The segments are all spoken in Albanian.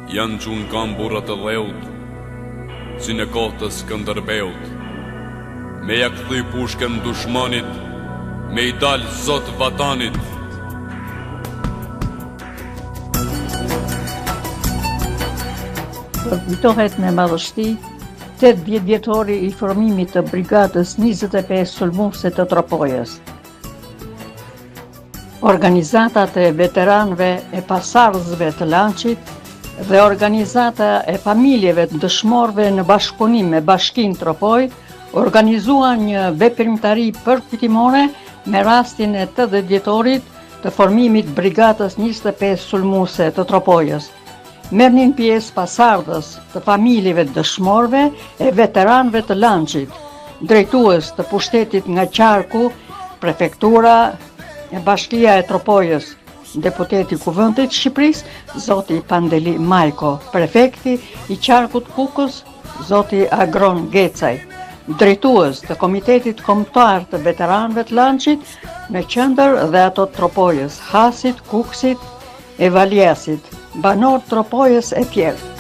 Janë që unë kam burat e dheut, si në kotës Skënderbeut. Me ja këthy pushken dushmanit, me i dalë zot vatanit. Përkujtohet me madhështi 8 vjetori i formimit të brigadës 25 sulmuese të Tropojës. Organizatat e veteranëve e pasardhësve të Lançit dhe organizata e familjeve të dëshmorëve në bashkëpunim me Bashkinë Tropoj organizuan një veprimtari përkujtimore me rastin e 80 vjetorit të formimit brigadës 25 sulmuese të Tropojës. Merrnin pjesë pasardhës të familjeve të dëshmorëve e veteranëve të Lançit, drejtues të pushtetit nga Qarku, prefektura e Bashkia e Tropojës, deputeti i Kuvendit të Shqipërisë, zoti Pandeli Majko, prefekti i Qarkut Kukës, zoti Agron Gecaj, drejtues të Komitetit Kombëtar të Veteranëve të Lançit në qendër dhe ato të Tropojës, Hasit, Kukësit e Valjasit, banor Tropojës e tjerë.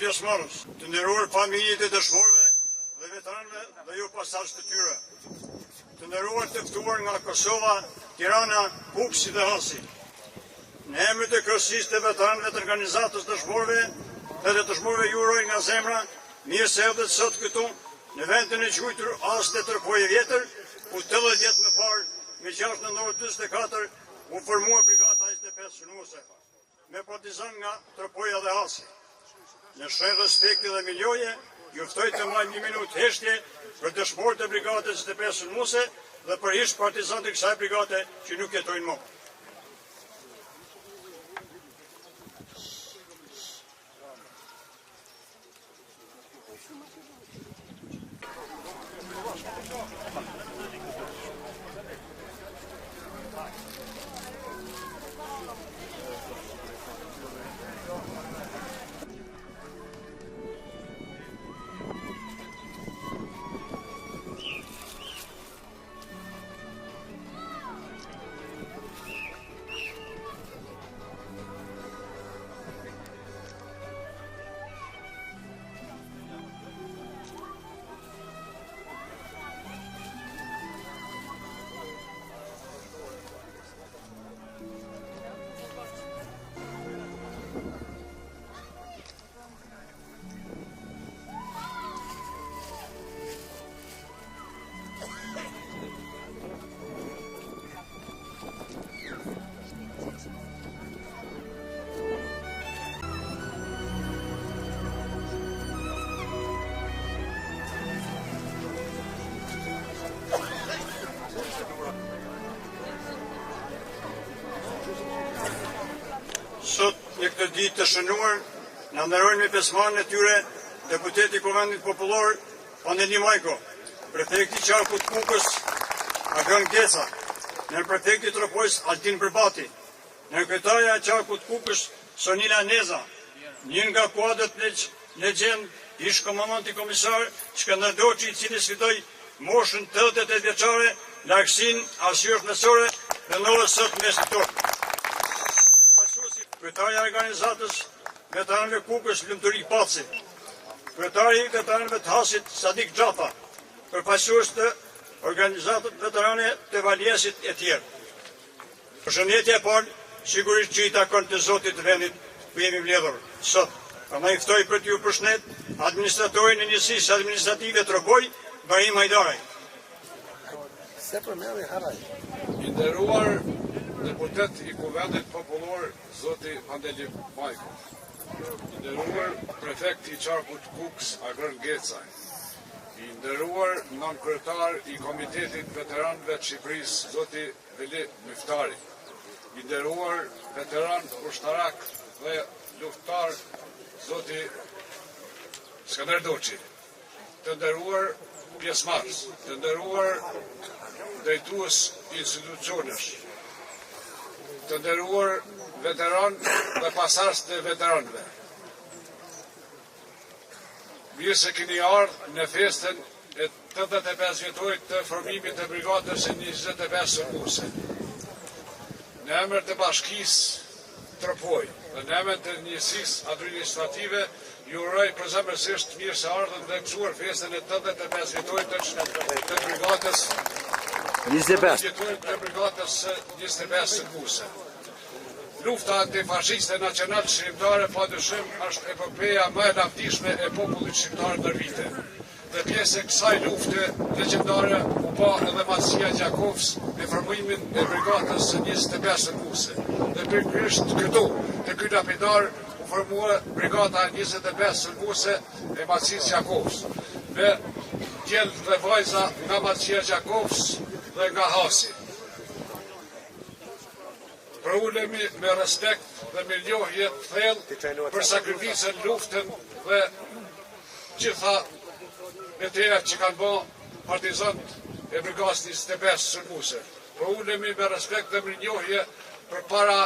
Të nderuar familjet e dëshmorëve dhe veteranëve dhe ju pasardhës të tyre. Të nderuar të ftuar nga Kosova, Tirana, Kukësi dhe Hasi. Në emër të kryesisë të veteranëve të organizatës dëshmorëve dhe të dëshmorëve ju uroj nga zemra mirë se erdhët sot këtu në vendin e quajtur As të Tropojë Vjetër, ku 80 vjet më parë, me 6 nëntor 44, u formua brigada 25 sulmuese me partizan nga Tropoja dhe Hasi. Në shenjë respekti dhe miljoje, ju ftoj të marrë 1 minutë heshtje për dëshmorët e brigadës 25 sulmuese dhe për ish partizanët e kësaj brigade që nuk jetojnë më. ditë të shënuar, në ndërojnë me pesmarrjen e tyre deputeti Kuvendit Popullor Pandeli Majko, prefekti Qarkut Kukës Agron Geca, në prefekti Tropojës Altin Përbati, në kryetarja e Qarkut Kukës Sonila Neza, njën nga kuadrët legjend, ish komandanti komisar Shkëndër Doçi, i cili sfidoi moshën 88 vjeçare, largësinë arsyesh mësore dhe ndodhet sot në mesin tonë. Kryetarja e organizatës veteranëve Kukës Lumturi Paci, kryetari i veteranëve të Hasit Sadik Xhafa, përfaqësues të organizatës veterane të Valjesit e tjerë. Përshëndetje e parë sigurisht që i takon të zotit të vendit ku jemi mbledhur sot. Prandaj ftoj për t'ju përshëndet administratorin e njësisë administrative Tropoj, Barim Hajdaraj. I nderuar deputet i Kuvendit Popullor zoti Pandeli Majko, i nderuar prefekti i Qarkut Kukës Agron Geca, i nderuar nënkryetar i Komitetit Veteranëve të Shqipërisë zoti Veli Myftari, i nderuar veteran ushtarak dhe luftar zoti Shkëndër Doçi, të nderuar pjesëmarrës, të nderuar drejtues institucionesh, të nderuar veteran dhe pasardhës të veteranëve. Mirë se keni ardhur në festën e 85 vjetorit të formimit të brigadës së 25 Sërbuse. Në emër të bashkisë Tropoj dhe në emër të njësisë administrative, ju uroj përzemërsisht mirë se ardhën dhe gëzuar festën e 85 vjetorit të brigadës 25 Sërbuse. Lufta antifashiste nacional shqiptare padyshim është epopeja më e lavdishme e popullit shqiptar ndër vite. Dhe pjesë e kësaj lufte legjendare u pa edhe Matësia Gjakovës me formimin e brigadës së 25 Sërbuse. Dhe pikërisht këtu, te ky lapidar, u formua brigada 25 Sërbuse e Matësisë Gjakovës, me djelë dhe vajza nga Matësia Gjakovës dhe nga Hasi. Përulemi me respekt dhe me njohje të thellë për sakrificën, luftën dhe gjitha e tjera që kanë bë partizant e brigadës 25 Sërbuse. Përulemi me respekt dhe me njohje për para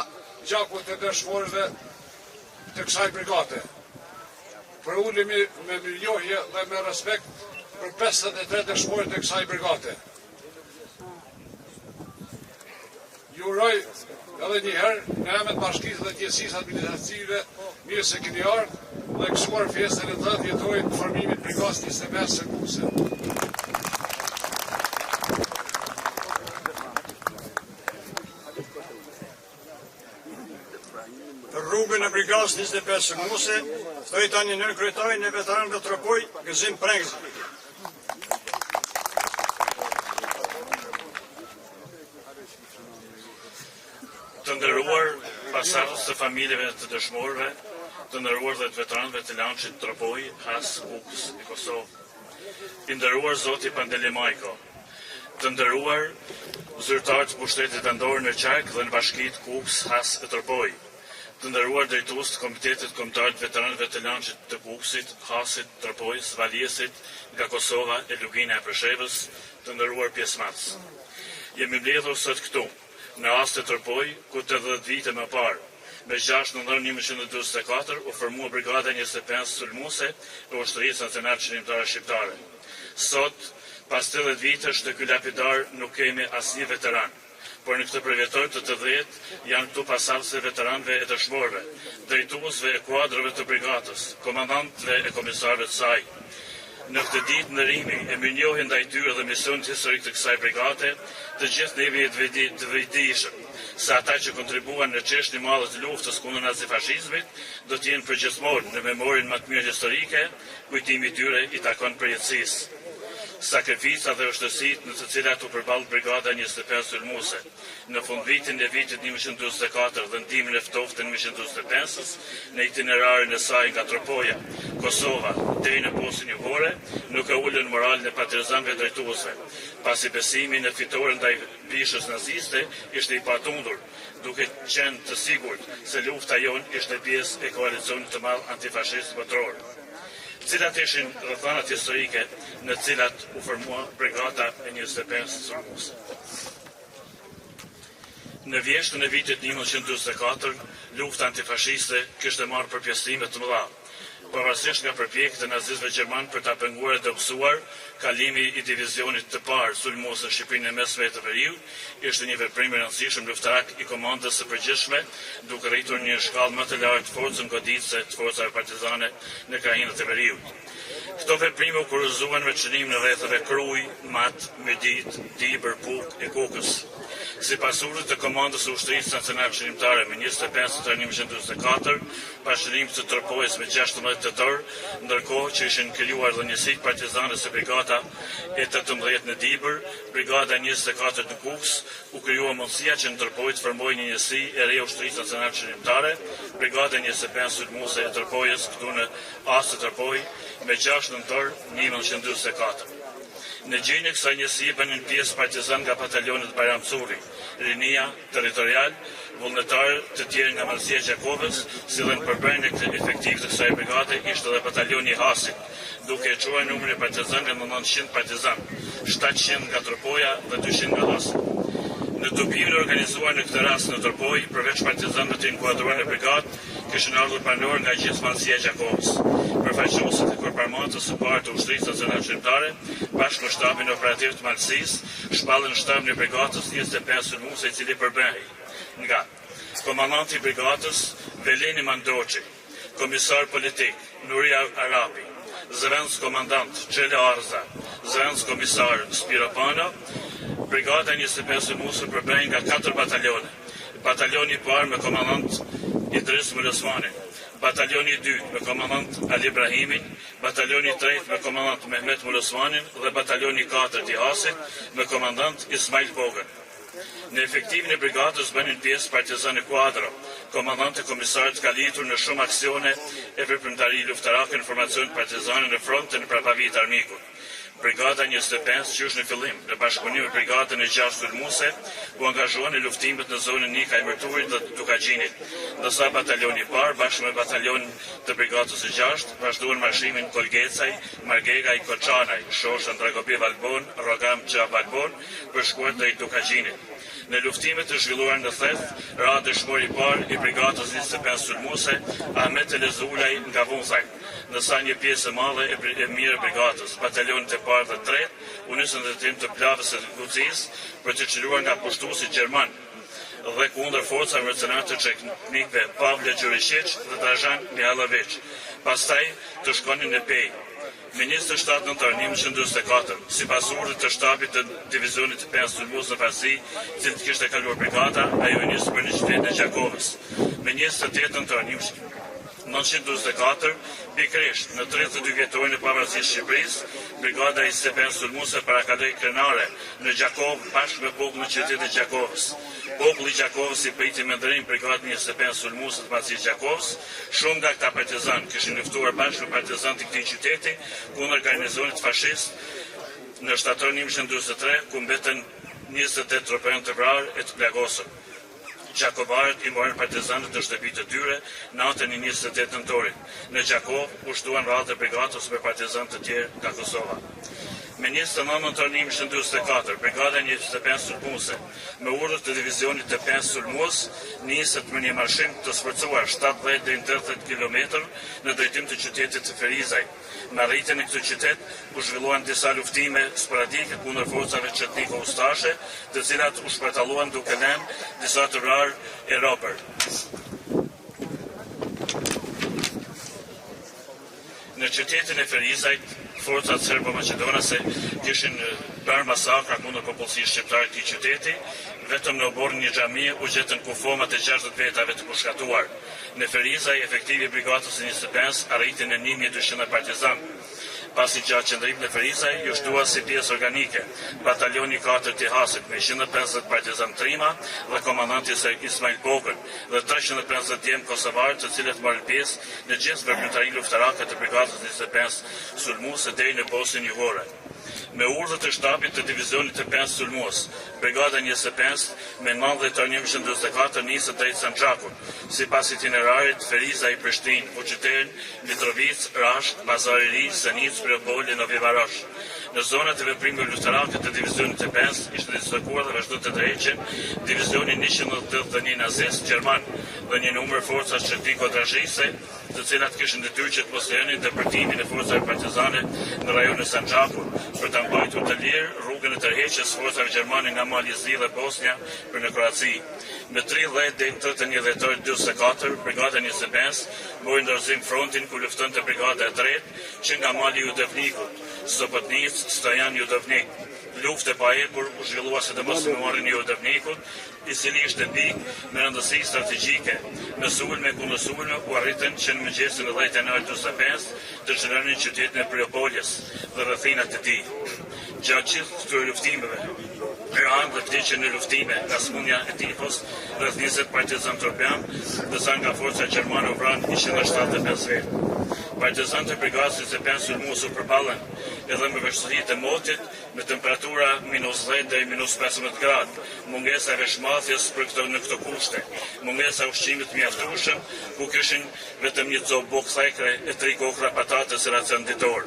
gjakut e dëshmorëve të kësaj brigade. Përulemi me njohje dhe me respekt për 53 dëshmorët e kësaj brigade. Ju uroj edhe njëherë në emër të bashkisë dhe njësisë administrative mirë se keni ardhur dhe gëzuar festën e 10 vjetorit të formimit të brigadës 25 Sërbuse. Për rrugën e brigadës 25 Sërbuse, ftoj tani nënkryetarin e veteranëve të Tropoj, Gëzim Prengzi. Të nderuar pasardhës të familjeve të dëshmorëve, të nderuar dhe të veteranëve të lançit Tropoj, Has, Kukës e Kosovë, i nderuar zoti Pandeli Majko, të nderuar zyrtarët të pushtetit vendor në Qark dhe në bashkitë Kukës, Has e Tropoj, të nderuar drejtues të Komitetit Kombëtar të Veteranëve të lançit të Kukësit, Hasit, Tropojës, Valjesit, nga Kosova e Lugina e Preshevës, të nderuar pjesëmarrës. Jemi mbledhur sot këtu në rast të Tropoj, ku 80 vite më parë, me 6 nëntor 1924, u formua brigada 25 Sulmuse e Ushtrisë Nacionale Çlirimtare Shqiptare. Sot, pas 80 vitesh të ky lapidar, nuk kemi asnjë veteran, por në këtë përvjetor të 80 janë këtu pasardhës e veteranëve e dëshmorëve, drejtuesve e kuadrëve të brigadës, komandantëve e komisarëve të saj. Në këtë ditë ndërimi e mirënjohje ndaj tyre dhe misionit historik të kësaj brigade, të gjithë ne jemi të vetëdijshëm se ata që kontribuan në çështjen e madhe të luftës kundër nazifashizmit do të jenë përgjithmonë në memorien më të mirë historike, kujtimi i tyre i takon përjetësisë. sakrifica dhe vështërsitë në të cilat u përball brigada 25 sulmuese. Në fundvitin e vitit 1944 dhe ndimin e ftoftë në 1945, në itinerarin e saj nga Tropoja, Kosova, deri në Bosnjë Jugoslave, nuk e ulën moralin e partizanëve drejtuesve, pasi besimi në fitoren ndaj pishës naziste ishte i patundur, duke qenë të sigurt se lufta jonë ishte pjesë e koalicionit të madh antifashist botror. Cilat ishin rrethanat historike në cilat u formua brigada e 25 sulmuese. Në vjeshtën e vitit 1944, lufta antifashiste kishte marrë përpjesime të mëdha, pavarësisht nga përpjekjet e nazistëve gjerman për ta penguar e dobësuar kalimi i divizionit të parë sulmues në Shqipërinë e Mesme të Veriut, ishte një veprim i rëndësishëm luftarak i komandës së përgjithshme, duke rritur një shkallë më të lartë forcën goditëse të forcave partizane në krahinat e Veriut. Këto veprime u kurrizuan me çlirim në rrethave Kruj, Mat, Medit, Dibër, Puk e Kokës. Si pasurit të komandës së ushtrisë nacionale çlimtare me 25 tetor 1944, pas çlimit të Tropojës me 16 tetor, ndërkohë që ishin krijuar dhe njësitë partizane së brigada e 18 në Dibër, brigada 24 në Kukës, u krijua mundësia që në Tropojë të formojë një njësi e re ushtrisë nacionale çlimtare, brigada 25 sulmuese e Tropojës këtu në As të Tropojë me 6 nëntor 1944. Në gjinjë e kësaj njësie bënin pjesë partizan nga batalionet Bajram Curri, Rinia, Territorial, vullnetarë të tjerë nga Mallësia e Gjakovës, si dhe në përbërjen efektiv të kësaj brigade ishte edhe batalioni Hasit, duke e quajtur numrin e partizanëve nga 900 partizan, 700 nga Tropoja dhe 200 nga Hasi. Në tubimin e organizuar në këtë rast në Tropojë, përveç partizanëve të inkuadruar në brigadë, kishin ardhur pranor nga gjithë Mallësia e Gjakovës. Përfaqësuesit e korparmatës së parë të ushtrisë nacionale shqiptare, bashkë me shtabin operativ të Mallësisë, shpallën shtabin e brigadës 25 sulmuese, i cili përbehej nga komandanti i brigadës Veleni Mandroçi, komisar politik Nuria Arapi, zëvendës komandant Xhela Arza, zëvendës komisar Spiro Pano. Brigada 25 sulmuese përbehej nga 4 batalione. Batalioni i parë me komandant Idris Mulosmani, batalioni i dytë me komandant Ali Ibrahimin, batalioni i tretë me komandant Mehmet Mulosmanin dhe batalioni i katërt i Hasit me komandant Ismail Pogën. Në efektivin e brigadës bënin pjesë partizane kuadro, komandantë e komisarët kalitur në shumë aksione e veprimtari luftarake në formacionet partizane në fronte në prapavit armikut. Brigada 25, që është në fillim, në bashkëpunim me brigadën e 6 sulmuese, u angazhuan në luftimet në zonën Nika e Mërturit dhe Tukagjinit, ndërsa batalioni i parë, bashkë me batalionin të brigadës së 6, vazhduan marshimin Kolgecaj, Margegaj, Koçanaj, Shoshën, Dragobi Valbon, Rogam Gja Valbon, për shkuar drejt Tukagjinit. Në luftimet të zhvilluar në Theth, ra dëshmor i parë i brigadës 25 sulmuese, Ahmet Elezulaj nga Vunzaj, ndërsa një pjesë e madhe e mirë brigadës, batalionit e parë dhe tretë, u nisën drejtim të plavës së Gucis për të çeluar nga pushtuesit gjerman dhe kundër forcave mercenare të çeknikëve Pavle Gjurišić dhe Dražan Mihajlović. Pastaj të shkonin në Pej. Me 27 nëntor 1944, si pasurit të shtabit të divizionit të 5 sulmuese në Farsi, cilët kishte kaluar brigada, ajo nisë për në qytetin e Gjakovës. Me 28 nëntor 1944, pikërisht në 32 vjetorin e pavarësisë së Shqipërisë, brigada 25 sulmuese parakaloi krenare në Gjakovë bashkë me popullin e qytetit të Gjakovës. Populli i Gjakovës i priti me ndërim brigadën 25 sulmuese të Mallësisë Gjakovës. Shumë nga këta partizanë kishin luftuar bashkë me partizanët e këtij qyteti kundër garnizonit fashist në shtatorin 1943, ku mbeten 28 tropajon të vrarë e të plagosur. Gjakovarët i morën partizanët në shtëpitë të tyre natën e 28 nëntorit. Në Gjakovë u shtuan radhë brigadës me partizanët të tjerë nga Kosova. Me 29 nëntor 1944, brigada 25 sulmuese, me urdhër të divizionit të 5 sulmues, niset me një marshim të sforcuar 70 deri në 80 km në drejtim të qytetit të Ferizaj. Me arritjen e këtij qytet u zhvilluan disa luftime sporadike kundër forcave çetniko-ustashe, të cilat u shpërtalluan duke lënë disa të vrarë e robër. Në qytetin e Ferizajt, forcat serbo-maqedonase kishin bërë masakra kundër popullsisë shqiptare të këtij qyteti, vetëm në oborrin një xhamie u gjetën kufomat e 60 vetave të pushkatuar. Në Ferizaj, efektivi i brigadës së 25 arriti në 1200 partizan. Pasi gjatë qëndrimit në Ferizaj, ju shtua si pjesë organike batalioni 4 të Hasit me 150 partizan trima dhe komandanti Ismail Bogën dhe 350 djemë kosovarë të cilët marrën pjesë në gjithë veprimtarinë luftarake të brigadës 25 sulmuese deri në Bosnjën Jugore. Me urdhër të shtabit të divizionit të 5 sulmues, brigada 25 me 1924 nisë drejt Sanxhakut, sipas itinerarit Ferizaj, Prishtinë, Vučićin, Mitrovic, Rash, Pazar i Ri, Senic, Priopoli, Novi Varosh. Në zonat e veprimeve luftarake të divizionit të 5 ishte dislokuar dhe vazhdo të drejqen divizioni 181 nazist gjerman dhe një numër forcash çetniko-drazhise, të cilat kishin detyrë që të posejonin depërtimin e forcave partizane në rajonin e Sanxhakut për ta mbajtur të lirë rrugën e tërheqjes forcave gjermane nga Malizia dhe Bosnja për në Kroaci. Me 30 deri në 31 dhjetor 44, brigada 25 mori ndërsim frontin ku luftonte brigada e 3 që nga mali i Udevnikut, Sopotnic, Stojan Judovnik. Luftë e paekur u zhvillua sidomos në muarin e Udevnikut, i cili ishte pikë me rëndësi strategjike. Në sulme kundër sulme u arritën që në mëngjesin e 10 janar 45 të çlënin qytetin e Priopolis dhe rrethinat e tij. Gjatë gjithë këtyre luftimeve, Iran dhe vdiqën në luftime nga smundja e tifos rreth 20 partizan tropian, ndërsa nga forca gjermane u vranë 175 vetë. Partizanët e brigadës 25 sulmues u përballen edhe me vështirësitë e motit me temperatura -10 deri -15 gradë, mungesa e veshmathjes në këto kushte, mungesa e ushqimit të mjaftueshëm, ku kishin vetëm një copë bokthekre e 3 kokra patate si racion ditor.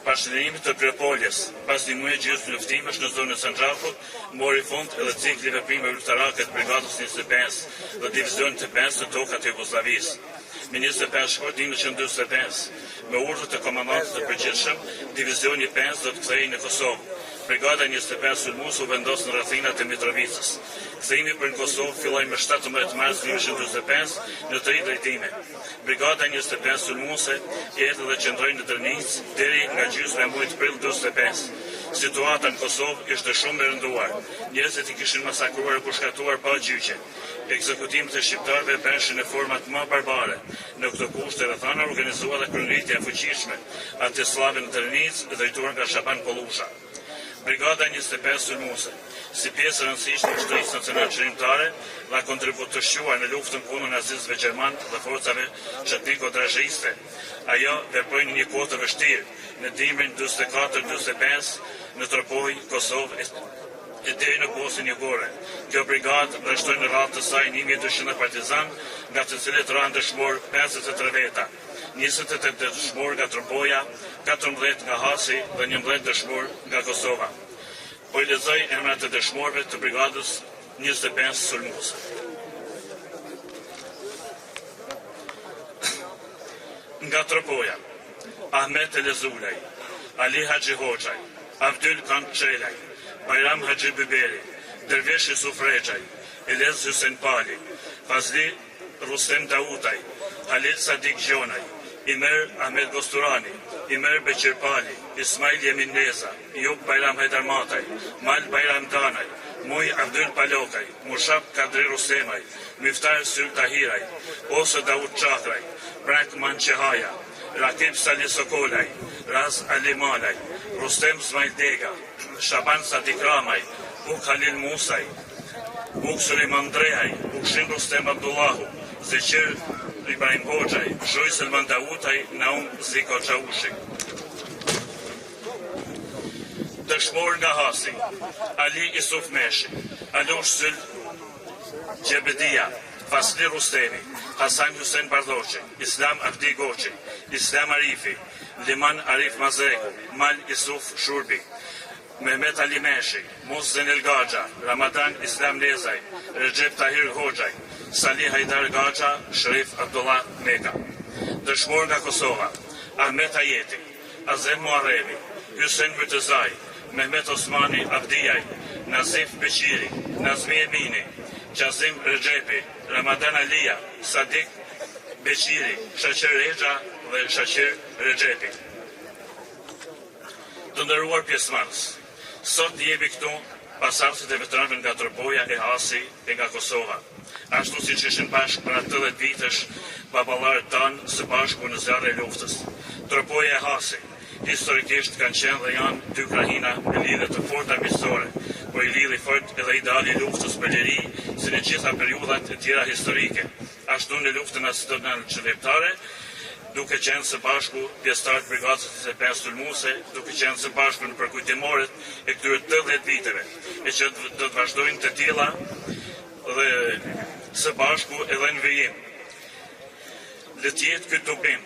Pas shënimit të Priopolis, pas një muaji gjithë luftimesh në zonën e Sanxhakut, mori fund edhe cikli veprimeve luftarake të brigadës 25 dhe divizionit të 5 të tokat e Jugosllavisë. Me 25 shkurt 1945, me urdhër të komandantit të përgjithshëm, divizioni 5 do të kthehej në Kosovë. Brigada 25 sulmues u vendos në rrethinat e Mitrovicës. Kthehimi për në Kosovë filloi më 17 mars 1945 në 3 drejtime. Brigada 25 sulmuese erdhi dhe qëndroi në Drnic deri nga gjysma e muajit prill 45. Situata në Kosovë ishte shumë e rënduar. Njerëzit i kishin masakruar e pushkatuar pa gjyqje. Ekzekutimet e shqiptarëve bënshin në format më barbare. Në këto kushte rrethana organizua dhe kryengritja e fuqishme antisllave në Drnic drejtuar nga Shaban Kollusha. Brigada 25 sulmuese, si pjesë e rëndësishme e Shtrisë Nacionale Qërimtare, dha kontribut të shquar në luftën kundër nazistëve gjerman dhe forcave çetniko-drazhiste. Ajo veproi në një kohë të vështirë, në dimrin 44-45 në Tropoj, Kosovë e deri në Bosnjën Jugore. Kjo brigadë rreshtoi në radhë të saj 1200 partizan, nga të cilët ranë dëshmor 53 veta. 28 dëshmor nga Tropoja, 14 nga Hasi dhe 11 dëshmor nga Kosova. Po i lexoj emrat e dëshmorëve të brigadës 25 sulmuese. Nga Tropoja, Ahmet Elezulaj, Ali Haxhi Hoxhaj, Abdyl Kan Çelaj, Bayram Haxhi Biberi, Dervesh Yusuf Rexhaj, Elez Hüseyin Pali, Fazli Rustem Dautaj, Halil Sadik Gjonaj, Imer Ahmed Gosturani, Imer Beqir Pali, Ismail Yemin Neza, Juk Bayram Haydarmataj, Mal Bayram Danaj, Muj Abdyl Palokaj, Mushab Kadri Rusemaj, Miftar Syl Tahiraj, Ose Daud Çakraj, Brak Mançehaja, Rakib Salih Sokolaj, Raz Ali Malaj, Rustem Zmajdega, Shaban Sadik Ramaj, Buk Halil Musaj, Buk Suleiman Drejaj, Bukshin Rustem Abdullahu, Zeqir Ibrahim Hoxhaj, Zhoj Selman Dautaj, Naum Ziko Çaushi. Dëshmor nga Hasi, Ali Isuf Meshi, Alosh Syl Gjebedia, Fasli Rustemi, Hasan Hussein Bardoqi, Islam Abdi Goqi, Islam Arifi, Liman Arif Mazreku, Mal Isuf Shurbi, Mehmet Ali Meshi, Muhsin El Gaxha, Ramadan Islam Lezaj, Recep Tahir Hoxhaj, Salih Hajdar Gaxha, Sherif Abdullah Meka. Dëshmor nga Kosova, Ahmet Ajeti, Azem Muarremi, Hyssein Mytëzaj, Mehmet Osmani Abdijaj, Nazif Beqiri, Nazmi Emini, Qazim Rexhepi, Ramadan Alia, Sadik Beqiri, Shaqir Rexha dhe Shaqir Rexhepi. Të nderuar pjesëmarrës, sot jemi këtu pasardhësit e veteranëve nga Tropoja e Hasi e nga Kosova, ashtu siç ishin bashkë për 80 vitesh baballarët tanë së bashku në zjarre e luftës. Tropoja e Hasi Historikisht kanë qenë dhe janë dy krahina me lidhje të forta miqësore, por i lidhi fort edhe ideali i luftës për liri si në gjitha periudhat e tjera historike, ashtu në luftën nacionale qëndrimtare, duke qenë së bashku pjesëtar të brigadës 25 sulmuese, duke qenë së bashku në përkujtimorët e këtyre 80 viteve, e që do të vazhdojnë të tilla dhe së bashku edhe në vijim. Le të jetë ky tubim,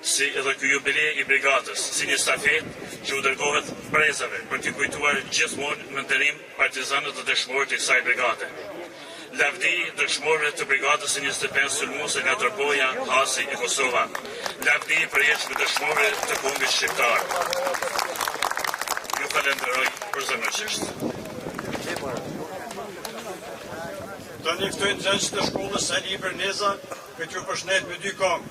si edhe ky jubilej i brigadës, si një stafet që u dërgohet brezave për t'i kujtuar gjithmonë në ndërim partizanët dhe dëshmorët e kësaj brigade. Lavdi dëshmorëve të brigadës 25 sulmuese nga Tropoja, Hasi e Kosova. Lavdi përjetshme dëshmorëve të kombit shqiptar. Ju falenderoj përzemërsisht. Të njëftojnë nxënës të shkollës Ali Berneza, për t'ju përshëndet me dy këngë.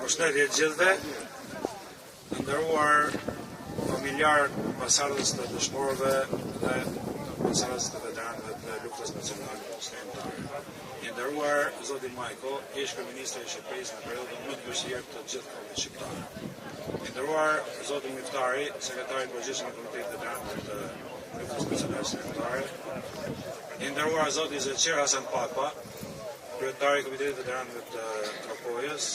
Përshëndetje të gjithëve, nderuar familjarë pasardhës të dëshmorëve dhe pasardhës të veteranëve të luftës nacionale kombëtare. I nderuar zoti Majko, ish kryeministri i Shqipërisë në periudhën më të vështirë të gjithë kombit shqiptar. I nderuar zoti Miftari, sekretari i përgjithshëm i Komitetit të Veteranëve të luftës nacionale kombëtare. I nderuar zoti Zeqir Hasan Papa, kryetari i Komitetit të Veteranëve të Tropojës.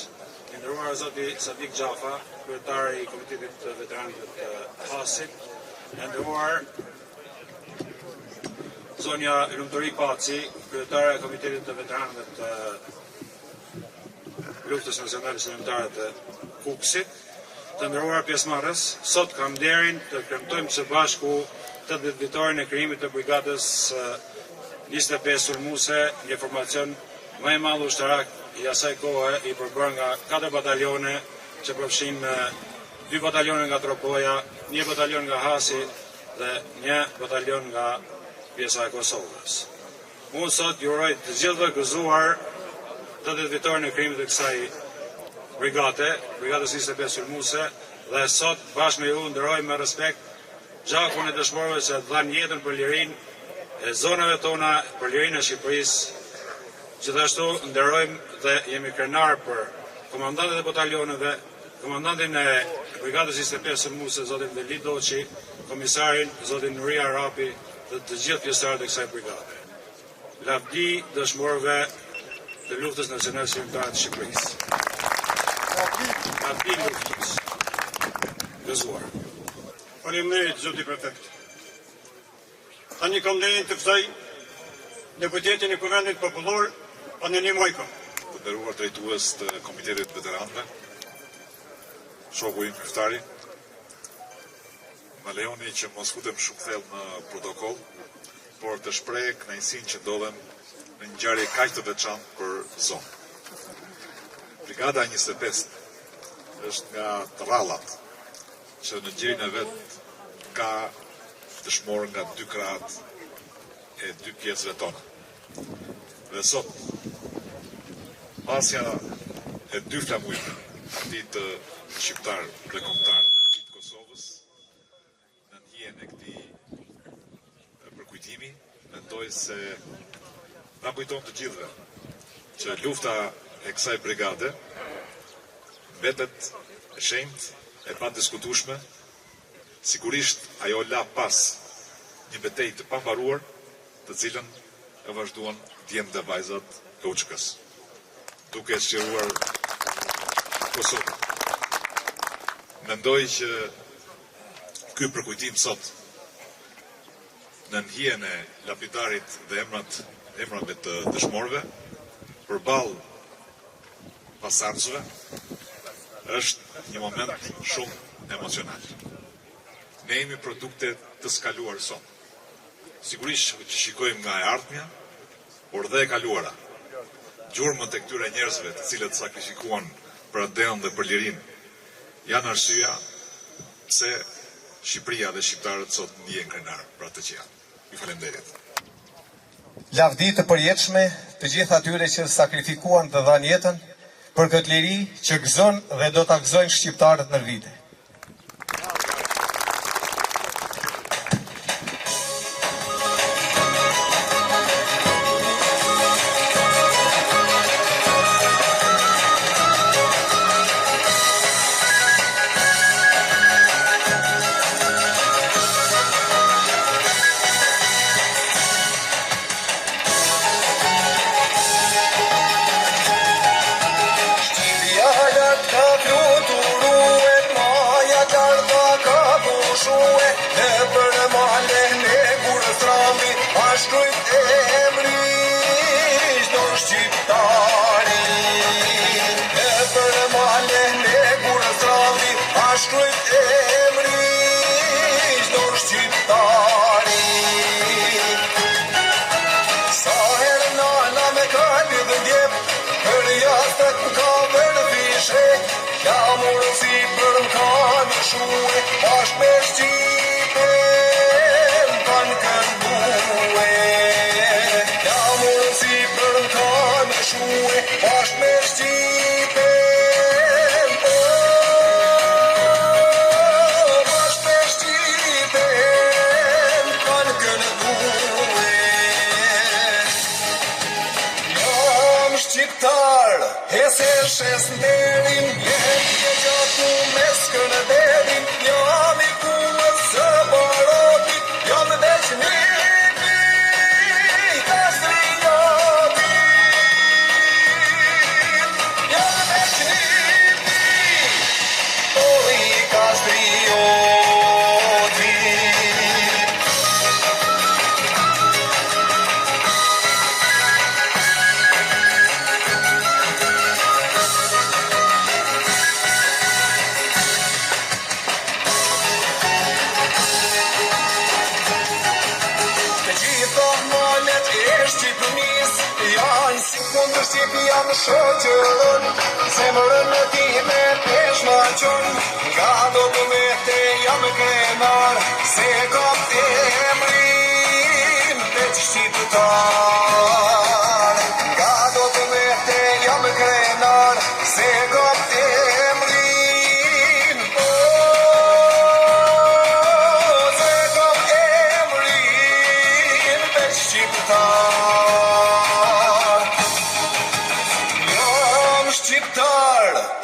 I nderuar zoti Sadik Gjafa, kryetari i Komitetit të Veteranëve të Hasit. I nderuar zonja Lumturi Paci, kryetare e Komitetit të Veteranëve të Luftës Nacionale Qëndrimtare të Kuksit. Të nderuar pjesëmarrës, sot kam nderin të premtojmë së bashku 80 vitorin e krijimit të brigadës 25 sulmuese, një formacion më i madh ushtarak i asaj kohe, i përbërë nga 4 batalione që përfshin 2 batalione nga Tropoja, 1 batalion nga Hasi dhe 1 batalion nga pjesa e Kosovës. Unë sot ju uroj të gjithëve gëzuar 80 vitorin e krijimit të kësaj brigade, brigadës 25 sulmuese, dhe sot bashkë me ju nderoj me respekt gjakun e dëshmorëve që dhanë jetën për lirinë e zonave tona, për lirinë e Shqipërisë. Gjithashtu nderojmë dhe jemi krenar për komandantet e batalioneve, komandantin e brigadës 25 së Muse, zotin Veli Doçi, komisarin zotin Nuri Arapi dhe të gjithë pjesëtarët e kësaj brigade. Lavdi dëshmorëve të luftës nacionale shqiptare të Shqipërisë. Lavdi luftës. Gëzuar. Faleminderit zoti prefekt. Tani kam lejen të ftoj deputetin e Kuvendit Popullor, Aneli Mojko. Të nderuar drejtues të Komitetit Veteranëve, shoku im Kryftari, më lejoni që mos futem shumë thellë në protokoll, por të shpreh kënaqësinë që ndodhem në një ngjarje kaq të veçantë për zonë. Brigada 25 është nga të rrallat që në gjirin e vet ka dëshmor nga 2 krahët e 2 pjesëve tona. Dhe sot, pasja e 2 flamujve, partit shqiptar dhe kombëtar dhe partit Kosovës, në njën e këtij përkujtimi, mendoj se na kujton të gjithëve që lufta e kësaj brigade mbetet e shenjtë, e padiskutueshme. Sigurisht ajo la pas një betejë të pambaruar, të cilën e vazhduan djemt dhe vajzat e UÇK-s, duke sqaruar Kosovën. Mendoj që ky përkujtim sot në hijen e lapidarit dhe emrave të dëshmorëve përballë pasardhësve është një moment shumë emocional. Ne jemi produkte të skaluar son. Sigurisht që shikojmë nga e ardhmja, por dhe e kaluara. Gjurmët e këtyre njerëzve të cilët sakrifikuan për adeon dhe për lirinë janë arsyeja pse Shqipëria dhe shqiptarët sot ndihen krenar për atë që janë. Ju falenderit. Lavdi të përjetshme të gjithë atyre që sakrifikuan të dhanë jetën për këtë liri që gëzon dhe do ta gëzojnë shqiptarët në vite.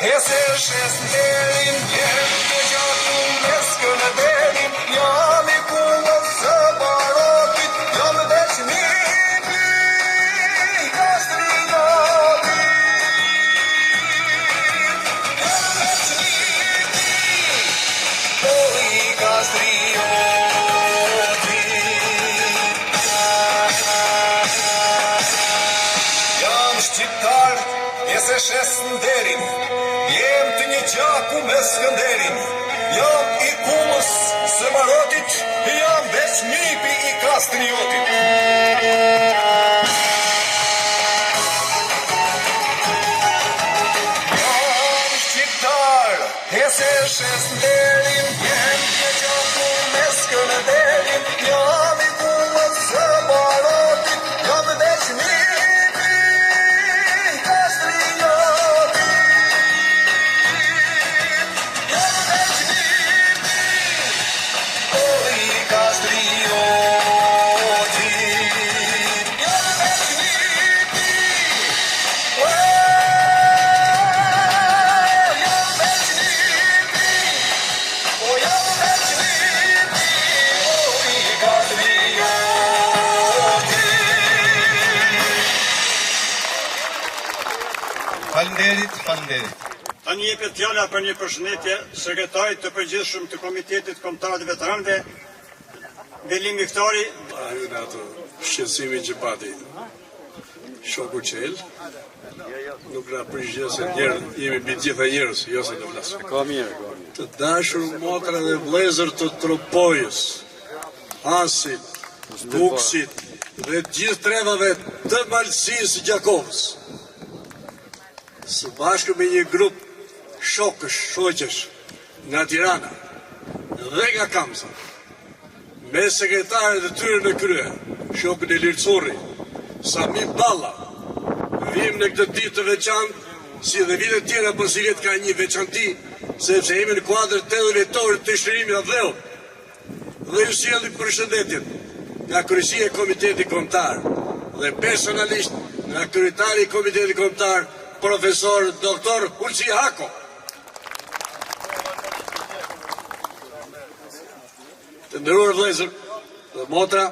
Hese shesnderin, jem të gjaku meskën e derin, jam I kullës së barotit, jam veç nipi, kastrioti. Jam veç nipi, kastrioti. Jam shqiptar, hese shesnderin, jem të një gjaku me Skënderin, jam I kullës së barotit, jam veç nipi I kastriotit. Jam shqiptar, hese shesnderin, jem të një gjaku me Skënderin, jam I kullës së barotit, jam veç nipi kastriotit. Falënderit. Tani jepet fjala për një përshëndetje sekretarit të përgjithshëm të Komitetit Kombëtar të Veteranëve, Veli Miftari. Në atë shqetësimin që pati shoku Qel, nuk na përgjigje se jemi mbi gjitha njerëz, jo se do flas. Ka mirë. Të dashur motra dhe vëllezër të Tropojës, Hasit, Buksit dhe gjithë trevave të Malësisë Gjakovës. Së bashku me një grup shoqësh nga Tirana dhe nga Kamsa, me sekretarët e tyre në krye, shokun e Lircurri, Sami Balla, vim në këtë ditë të veçantë, si dhe vitet tjera, por si vjet ka një veçanti, sepse jemi në kuadër 80 vjetor të shtrimit të Vlleut. Dhe ju sjellim përshëndetjen nga kryesia e Komitetit Kombëtar dhe personalisht nga kryetari I Komitetit Kombëtar, profesor doktor Ulçi Hako. Të nderuar vëllezër dhe motra,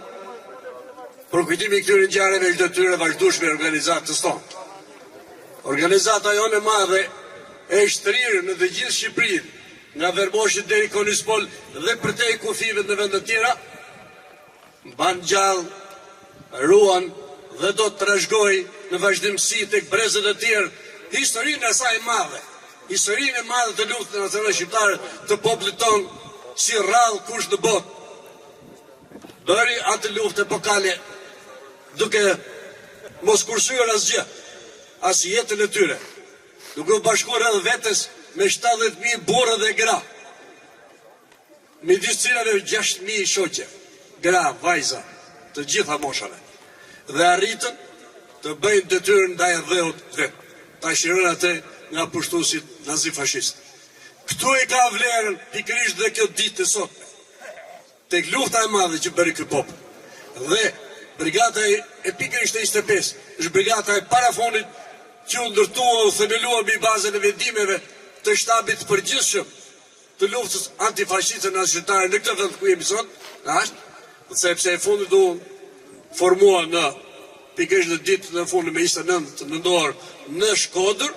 për kujtimin e këtyre ngjarjeve çdo tyre vazhdueshme organizatës tonë. Organizata jonë e madhe e shtrirë në të gjithë Shqipërinë, nga Verboshi deri Konispol dhe përtej kufive në vende të tjera, mban gjallë, ruan dhe do të trashëgoj në vazhdimsi tek brezët e tjerë historinë e saj madhe, historinë e madhe të luftës nacionale shqiptare të popullit tonë, si rrallë kush në botë. Bëri atë luftë epokale duke mos kursyer asgjë, as jetën e tyre, duke u bashkuar edhe vetes me 70.000 burrë dhe gra, midis cilave 6.000 shoqe, gra, vajza, të gjitha moshave, dhe arritën të bëjnë detyrën ndaj dheut vetë, ta shirojnë atë nga pushtuesit nazi-fashist. Këtu e ka vlerën pikërisht dhe kjo ditë e sotme, tek lufta e madhe që bëri ky popull. Dhe brigata e pikërisht e 25 është brigata e parafondit që u ndërtua u themelua mbi bazën e vendimeve të shtabit të përgjithshëm të luftës antifashiste nacionale në këtë vend ku jemi sot, sepse e fundit u formua në pikërisht në ditë në fund me 29 nëntor në Shkodër,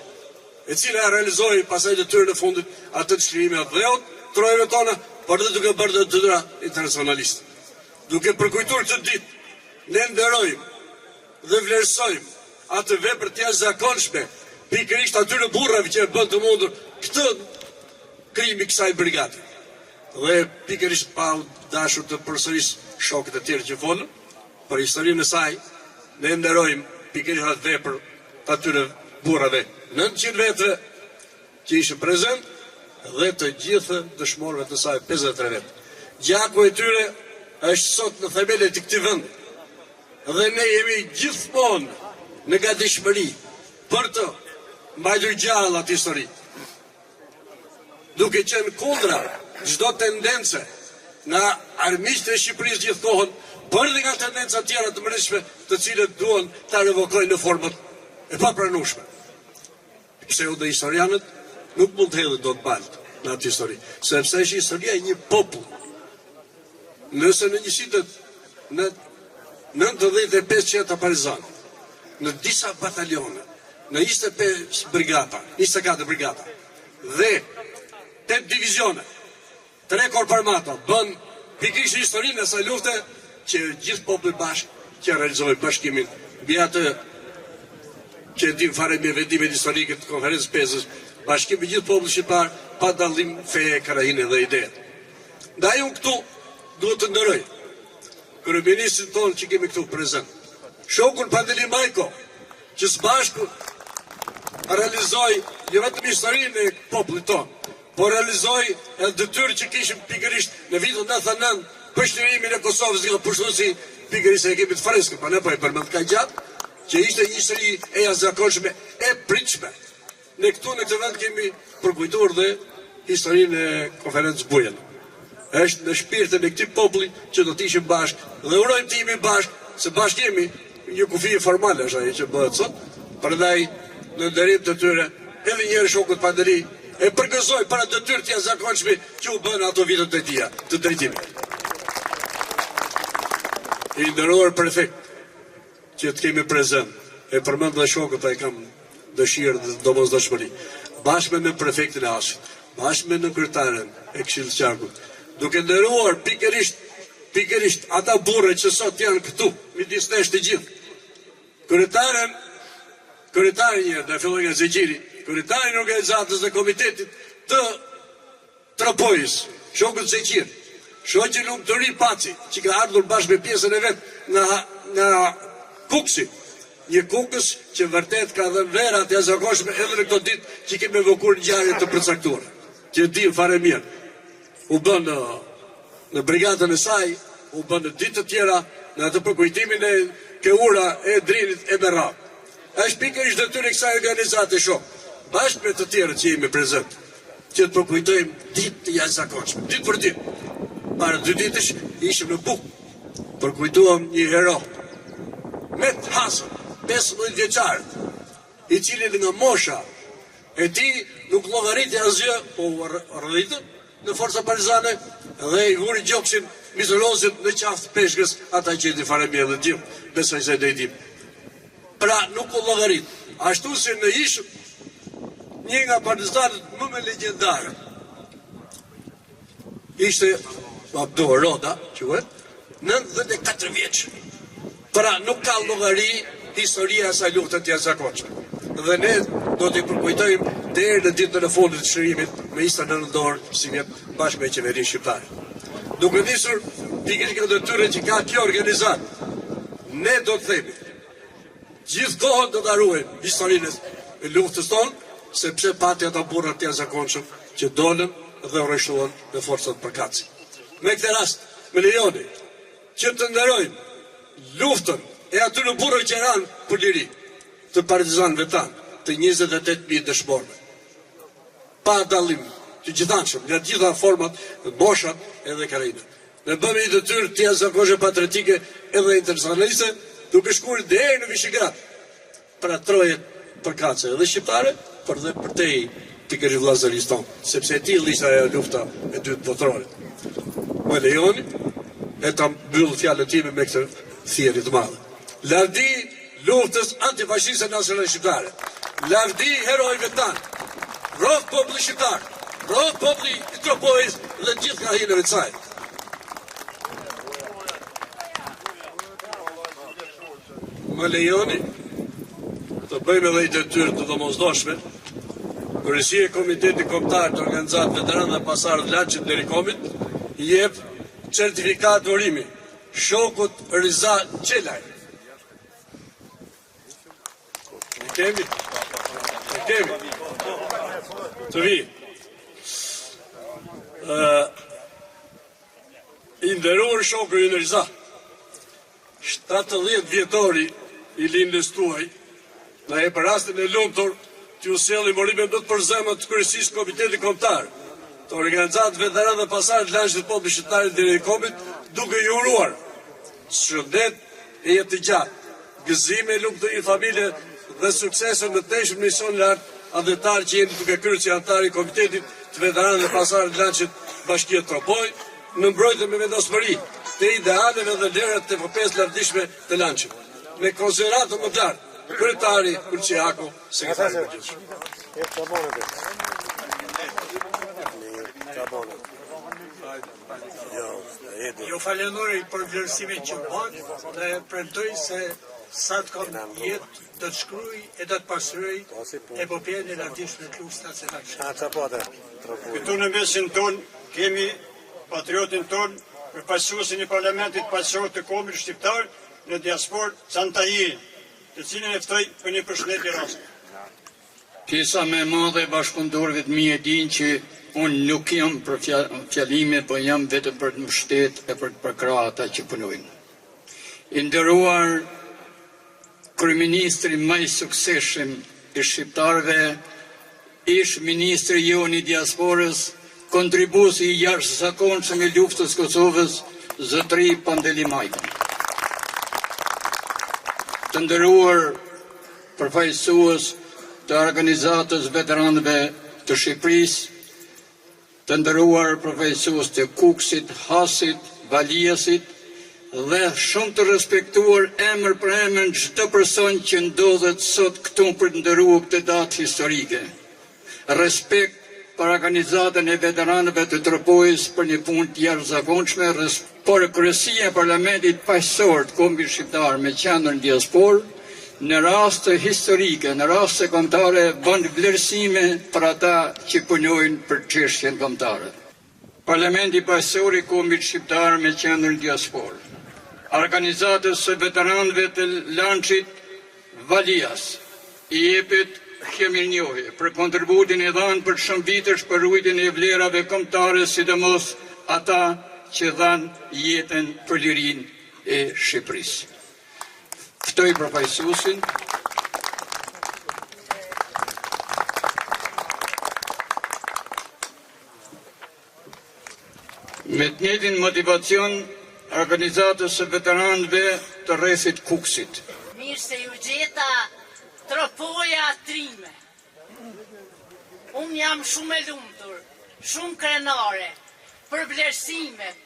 e cila realizoi pasaj detyrën e fundit atë çlimin e Vlleut, trojave tona, por edhe duke bërë detyra internacionaliste. Duke përkujtuar këtë ditë, ne nderojmë dhe vlerësojmë atë vepër të jashtëzakonshme, pikërisht atyre burrave që e bën të mundur këtë krim I kësaj brigade. Dhe pikërisht pa dashur të përsëris shokët e tjerë që folën për historinë e saj, ne nderojmë pikërisht atë vepër të atyre burrave, 900 vetëve që ishën prezent dhe të gjithë dëshmorëve të saj 53 vetë. Gjaku e tyre është sot në themelet të këtij vendi. Dhe ne jemi gjithmonë në gatishmëri për të mbajtur gjallë atë histori. Duke qenë kundra çdo tendence nga armiqtë e Shqipërisë gjithkohën, por edhe nga tendenca tjera të mëreshme të cilët duan ta revokojnë në format e papranueshme. Pseudo historianët nuk mund të hedhë do të balë në atë histori, sepse është historia e një popull. Nëse në njësitet në 9500 partizanë, në disa batalione, në 25 brigata, 24 brigata, dhe 8 divizione, 3 korp armata, bën pikrisht historinë e saj lufte që gjithë populli bashkë që realizoi bashkimin mbi atë që dim fare me vendimet historike të konferencës pesës, bashkimi gjithë popullit shqiptar pa dallim feje, krahinë dhe ide. Ndaj unë këtu duhet të ndëroj kryeministrin tonë që kemi këtu prezent, shokun Pandeli Majko, që së bashku realizoi jo vetëm historinë e popullit tonë, por realizoi edhe detyrë që kishim pikërisht në vitin 99 për shtirimin e Kosovës nga pushtuesi pikërisht e ekipit freskët, pa ne po e përmend ka gjatë, që ishte një histori e jashtëzakonshme e pritshme. Ne këtu në këtë vend kemi përkujtuar dhe historinë e konferencës Bujen. Është në shpirtin e këtij populli që do të ishim bashkë dhe urojmë të jemi bashkë, se bashkë jemi një kufi formale është ajo që bëhet sot. Prandaj në nderim të tyre edhe një herë shokut Pandeli e përgëzoj para detyrë të jashtëzakonshme që u bën ato vitet e tija të drejtimit. I nderuar prefekt që të kemi prezent, e përmend dhe shokët, e kam dëshirë dhe domosdoshmëri, bashkë me prefektin e Ashit, bashkë me kryetaren e Këshillit Qarkut, duke nderuar pikërisht ata burre që sot janë këtu, midis nesh të gjithë. Kryetaren një, dhe filloj nga Zegjiri, kryetarin e organizatës dhe komitetit të Tropojës, shokët Zegjir, shoqin Lumturi Paci, që ka ardhur bashkë me pjesën e vetë nga Kuksi, një Kukës që vërtet ka dhënë vera të jashtëzakonshme edhe në këto ditë që kemi evokuar ngjarje të përcaktuara, që dim fare mirë. U bën në brigadën e saj, u bën në ditë të tjera në atë përkujtimin e Keura, e Drinit, e Merrat. Është pikërisht detyrë e kësaj organizate shok, bashkë me të tjerët që jemi prezent, që të përkujtojmë ditë të jashtëzakonshme, ditë për ditë. Para 2 ditësh ishim në Buk, përkujtuam një hero, Met Hasan, 15 vjeçar, i cili nga mosha e tij nuk llogariti asgjë, po rrëditën në forca partizane dhe i vuri gjoksin mizolosit në qaftë peshkës, ata që i di fare mirë dhe gjithë, besoj se dhe i dim. Pra nuk u llogarit. Ashtu si në ish një nga partizanët më me legjendarë, ishte Abdo Roda, që vetë, 94 vjeç. Pra nuk ka llogari historia e asaj lufte të jashtëzakonshme. Dhe ne do t'i përkujtojmë deri në ditën e fundit të shërimit me 29 dorë si vjet bashkë me qeverinë shqiptare. Duke nisur pikërisht nga detyrën që ka kjo organizat, ne do të themi gjithkohën do ta ruajmë historinë e luftës tonë, sepse pati ata burra të jashtëzakonshëm që dolën dhe rreshtuan në forcat përkatësi. Me këtë rast, me lejoni që të nderojmë luftën e aty në burrë që ranë për liri të partizanëve tanë, të 28.000 dëshmorëve. Pa dallim të gjithanshëm, nga gjitha format, boshat edhe karajinat. Ne bëmë një detyrë të jashtëzakonshme patriotike edhe internacionaliste, duke shkuar deri në Vishigrad për atë troje përkatëse edhe shqiptare, por dhe për te pikërisht vllazërisë tonë, sepse e tillë ishte ajo lufta e dytë botërore. Më lejoni e ta mbyll fjalën time me këtë thirrje të madhe. Lavdi luftës antifashiste nacionale shqiptare. Lavdi herojve tanë. Rrof populli shqiptar. Rrof populli i Tropojës dhe gjithë krahinëve të saj. Më lejoni të bëjmë edhe i detyrë të domosdoshme. Kryesia e Komitetit Kombëtar të Organizatave Veteranë dhe Pasardhë Laçit Derikomit i jep certifikat urimi shokut Riza Qelaj. E kemi. Të vi. I nderuar shoku i Riza, 70 vjetori i lindjes tuaj, na e për rastin e lumtur t'ju sjellim morimin do të përzemët të kryesisë Komitetit Kombëtar të Organizatave Veteranë dhe Pasardhë Laçit të Popullit Shqiptar të Derikomit, duke ju uruar shëndet e jetë të gjatë, gëzime, lumturi, familje dhe suksese në teshën mision lart adhetarë që jeni duke kryer si anëtar i Komitetit të Veteranëve të Pasardhës Lançit Bashkia Tropoj, në mbrojtje me vendosmëri të idealeve dhe lerat të epopesë lartëdijshme të Lançit. Me konsideratën më të lartë, kryetari Kurçiaku, sekretari i përgjithshëm. Ju falenderoj për vlerësimin që bën dhe premtoj se sa të kam jetë do të shkruaj e do të pastroj epopeen e lartëdijshme të luftës nacionale. Këtu në mesin ton kemi patriotin ton, përfaqësuesin e Parlamentit Paçor të Kombit Shqiptar në diasporë Cantahirin, të cilin e ftoj për një përshëndetje rasti. Pjesa më e madhe e bashkëpunëtorëve të mi e dinë që unë nuk jam për fjalime, po jam vetëm për të mbështet e për të përkrahur ata që punojnë. I nderuar kryeministri më i suksesshëm i shqiptarëve, ish ministri jon i diasporës, kontribuesi i jashtëzakonshëm i luftës Kosovës, zotëri Pandeli Majka. Të nderuar përfaqësues të organizatës veteranëve të Shqipërisë, të nderuar përfaqësues të Kuksit, Hasit, Valiasit dhe shumë të respektuar emër për emër çdo person që ndodhet sot këtu për të nderuar këtë datë historike. Respekt për organizatën e veteranëve të Tropojës për një punë të jashtëzakonshme, por kryesia e Parlamentit Paqësor të Kombit Shqiptar me qendër në diasporë, në raste historike, në raste kombëtare, bën vlerësime për ata që punojnë për çështjen kombëtare. Parlamenti Paqësor i Kombit Shqiptar me qendër në diasporë, organizatës së veteranëve të Lançit Valias, i jepet mirënjohje për kontributin e dhanë për shumë vitesh për ruajtjen e vlerave kombëtare, sidomos ata që dhanë jetën për lirinë e Shqipërisë. Ftoj përfaqësuesin. Me të njëjtin motivacion, organizatës së veteranëve të rrethit Kuksit. Mirë se ju gjeta Tropoja Trime. Unë jam shumë e lumtur, shumë krenare për vlerësimet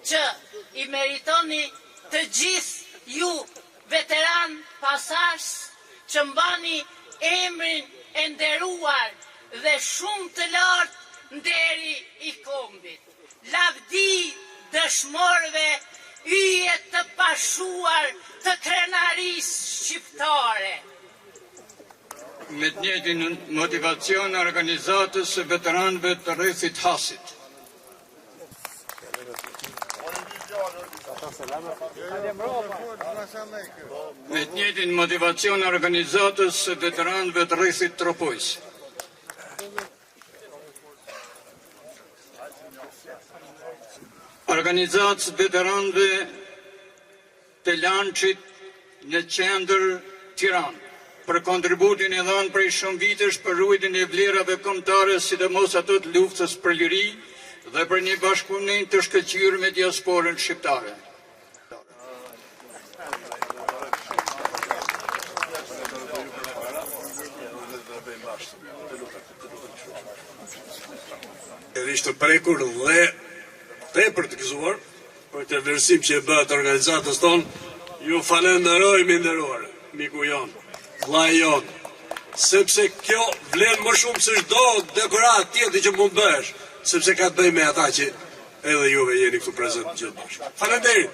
që i meritoni të gjithë ju veteran pasardhës që mbani emrin e nderuar dhe shumë të lartë nderi i kombit. Lavdi dëshmorëve yje të pashuar të krenarisë shqiptare. Me të njëjtin motivacion organizatës së veteranëve të rrethit Hasit. Me të njëjtin motivacion organizatës së veteranëve të rrethit Tropojës. Organizatës veteranëve të Lançit në qendër Tiranë, për kontributin e dhanë prej shumë vitesh për ruajtjen e vlerave kombëtare, sidomos ato të luftës për liri dhe për një bashkëpunim të shkëlqyer me diasporën shqiptare. Ishte prekur dhe tepër të gëzuar për të vlerësim që e bëhet organizatës tonë. Ju falenderoj, mi nderuar, miku jonë, vllai jonë, sepse kjo vlen më shumë se çdo dekorat tjetër që mund bësh, sepse ka të bëjë me ata që edhe juve jeni këtu prezent gjithë bashkë. Faleminderit.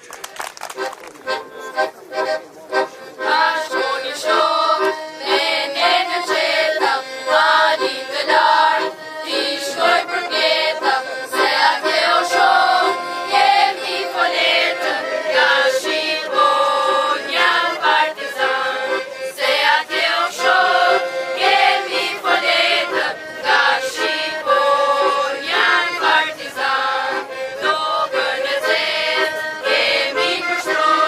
Strong.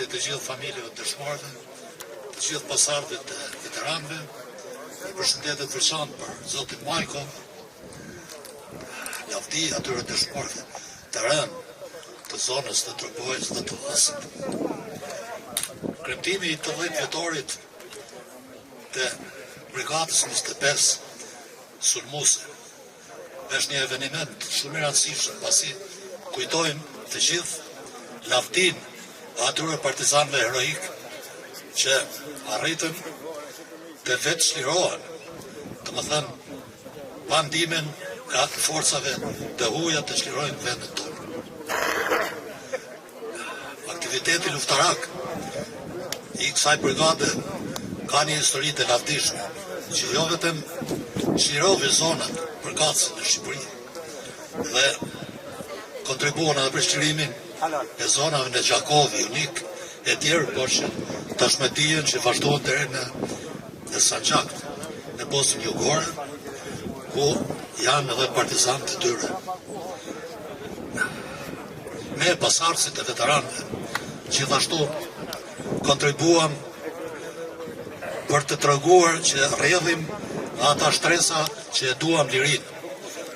të gjithë familjeve të dëshmorëve, të gjithë pasardhëve të veteranëve, i përshëndetet veçantë për zotin Majko, lavdi atyre dëshmorëve të rënë të zonës të Tropojës dhe të Hasit. Kremtimi i të 10 vjetorit të brigadës 25 sulmuse është një eveniment shumë i rëndësishëm, pasi kujtojmë të gjithë lavdin e atyre partizanëve heroik që arritën të vetë shlirohen, të më thënë, pa ndimin nga forcave të huaja të shlirojnë vendin tonë. Aktiviteti luftarak i kësaj brigade ka një histori të lavdishme, që jo vetëm shlirovi zonat përkatëse në Shqipëri dhe kontribuon edhe për shtirimin e zonave në Gjakovi, Unik e tjerë, por që tashmë dihen që vazhdohen deri në Sanxhakt, në Bosnjë Jugore, ku janë edhe partizantë të tyre. Ne pasardhësit e veteranëve gjithashtu kontribuam për të treguar që rrjedhim ata shtresa që e duam lirinë,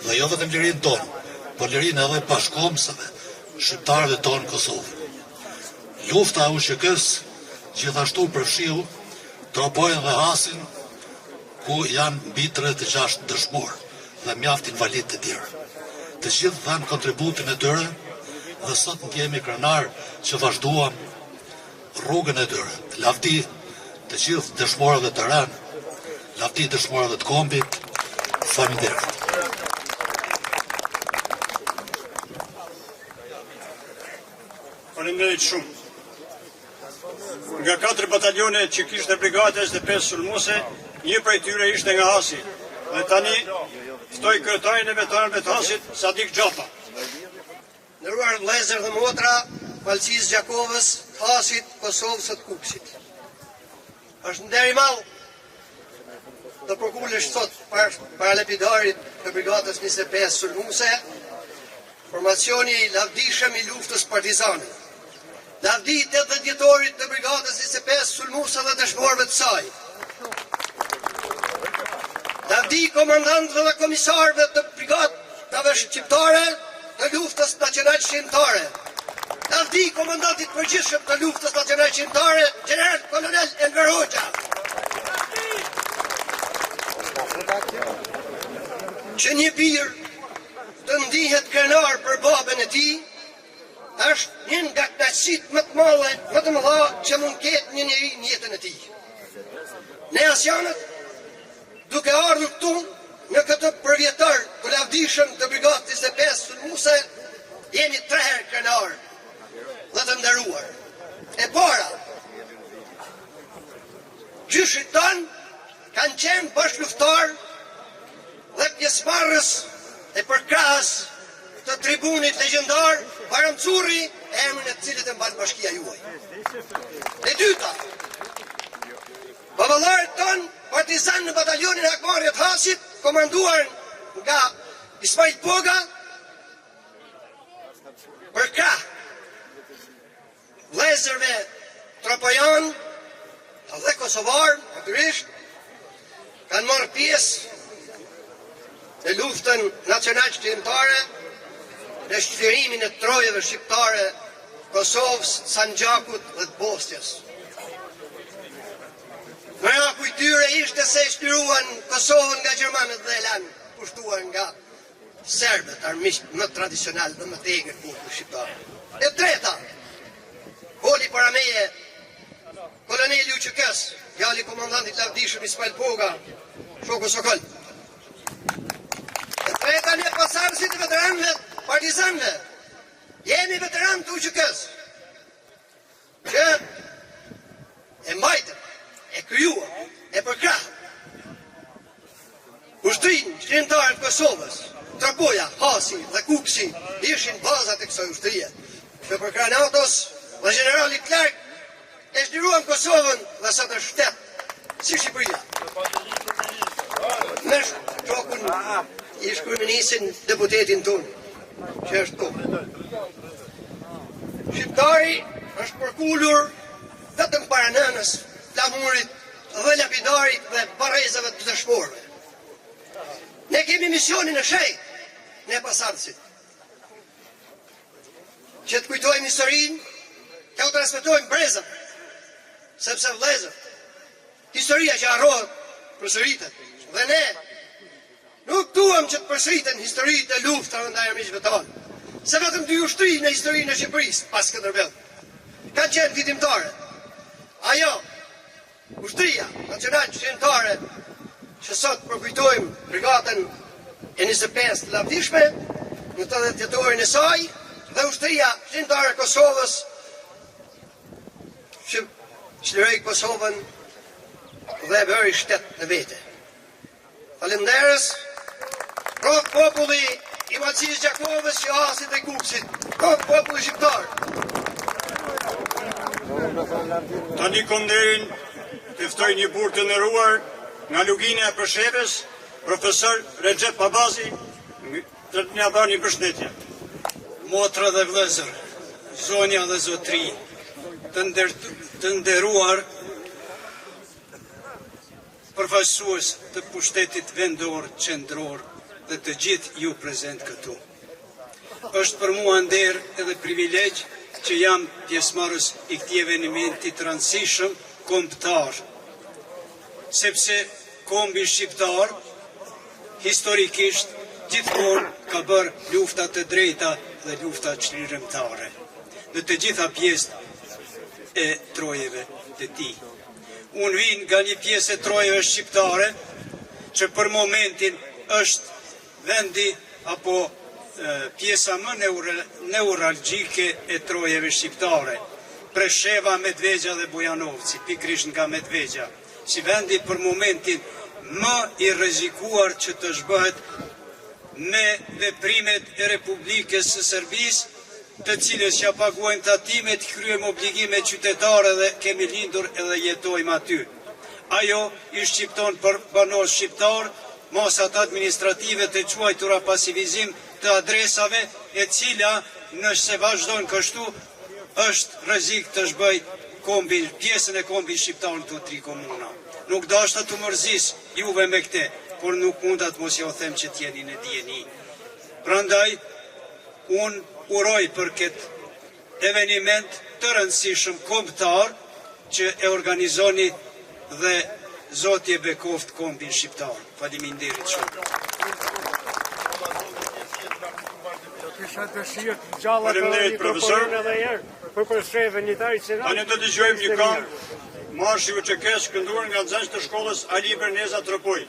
dhe jo vetëm lirinë tonë, por lirinë edhe bashkëkombësave, shqiptarëve tonë Kosovë. Lufta e USHK-s gjithashtu përfshiu Tropojën dhe Hasin, ku janë mbi 36 dëshmorë dhe mjaft invalid të tjerë. Të gjithë dhanë kontributin e tyre dhe sot në jemi krenar që vazhduam rrugën e tyre. Lavdi të gjithë dëshmorëve të rënë, lavdi dëshmorëve të kombit, faleminderit. Faleminderit shumë. Nga 4 batalione që kishte brigadës dhe 5 sulmuse, një prej tyre ishte nga Hasi. Dhe tani ftoj kryetarin e veteranëve të Hasit, Sadik Gjapa. Nderuar vëllezër dhe motra, Valësisë Gjakovës, Hasit, Kosovës së Kukësit. Është nder i madh të përkullesh sot para lapidarit të brigadës 25 sulmuse, formacioni i lavdishëm i luftës partizane. Lavdi 80 vjetorit të brigadës 25 sulmuse dhe dëshmorëve të saj. Lavdi komandantëve dhe komisarëve të brigadave shqiptare të luftës nacionale shqiptare. Lavdi komandantit përgjithshëm të luftës nacionale shqiptare, General Kolonel Enver Hoxha. Që një birë të ndihet krenar për babën e tij, është një nga kënaqësitë më të mëdha që mund ketë një njeri në jetën e tij. Ne asianët, duke ardhur këtu në këtë përvjetar të lavdishëm të brigadës 25 sulmuse, jemi 3 herë krenar dhe të nderuar. E para, gjyshit tanë kanë qenë bashkëluftar dhe pjesëmarrës e përkrahës të tribunit legjendar Baramcurri, emrin e të cilit e mban bashkia juaj. E dyta, baballarët tonë partizan në batalionin Hakmarrjet Hasit, komanduar nga Ismail Poga, përkrah vëllezërve tropojan dhe kosovar, natyrisht, kanë marrë pjesë në luftën nacional shqiptare, në shqyrtimin e trojeve shqiptare, Kosovës, Sanxhakut dhe të Bosnjës. Mëra kujtyre ishte se shtyruan Kosovën nga gjermanët dhe e lanë pushtuar nga serbët, armiqt më tradicional dhe më të egër popullit shqiptar. E treta, poli para meje, koloneli UÇK-s, djali komandantit lavdishëm Ismail Poga, shoku Sokol. E treta, ne pasardhësit e veteranëve partizanëve, jemi veteranë të UÇK-s, që e mbajtëm, e krijuam, e përkrahëm ushtrinë shkrimtare të Kosovës. Tropoja, Hasi dhe Kukësi ishin bazat e kësaj ushtrie. Që përkrah NATO-s dhe generali Clark e shliruan Kosovën dhe sot është shtet si Shqipëria. Me shokun i shkryeministin deputetin tonë, që është ku. Shqiptari është përkullur vetëm para nënës, flamurit dhe lapidarit dhe barezave të dëshmorëve. Ne kemi misionin e shenjtë, ne pasardhësit, që të kujtojmë historinë, që u transmetojmë brezave, sepse vëllezër, historia që harrohet përsëritet, dhe ne nuk duam që të përsëriten historitë e luftave ndaj armiqve tonë, se vetëm dy ushtri në historinë e Shqipërisë pas Skënderbeutit kanë qenë fitimtare. Ajo, ushtria nacionale qytetare, që sot përkujtojmë brigadën e 25 të lavdishme në 80 vjetorin e saj, dhe ushtria qytetare e Kosovës që çliroi Kosovën dhe bëri shtet në vete. Falenderës, rohë populli i Macis Gjakovës që Hasit dhe Kuksit, rohë populli shqiptar. Tani konderin të ftoj një burr të nderuar nga Lugina e Përshevës, profesor Recep Babazi, të një bërë një përshëndetje. Motra dhe vëllezër, zonja dhe zotri, të nderuar përfaqësues të pushtetit vendor, qendror dhe të gjithë ju prezent këtu. Është për mua nder edhe privilegj që jam pjesëmarrës i këtij evenimenti të rëndësishëm kombëtar, sepse kombi shqiptar historikisht gjithmonë ka bërë lufta të drejta dhe lufta çlirimtare në të gjitha pjesët e trojeve të tij. Unë vin nga një pjesë e trojeve shqiptare që për momentin është vendi apo pjesa më neuralgjike e trojeve shqiptare, Presheva, Medvegja dhe Bujanovci, pikrisht nga Medvegja, si vendi për momentin më i rrezikuar që të zhbëhet me veprimet e Republikës së Serbisë, të cilës që paguajmë tatimet, kryejmë obligime qytetare dhe kemi lindur edhe jetojmë aty. Ajo i shqipton për banorë shqiptar masat administrative të quajtura pasivizim të adresave, e cila nëse vazhdojnë kështu është rrezik të zhbëj pjesën e kombit shqiptar në të tri komuna. Nuk dashta të mërzis juve me këte, por nuk mundat mos jo them që t'jeni në dijeni. Prandaj, unë uroj për këtë eveniment të rëndësishëm kombëtar që e organizoni dhe Zoti e bekoft kombin shqiptar. Faleminderit shumë. Faleminderit profesor. Tani do të dëgjojmë një këngë marshi u çekes kënduar nga nxënës të shkollës Ali Berneza Tropoj.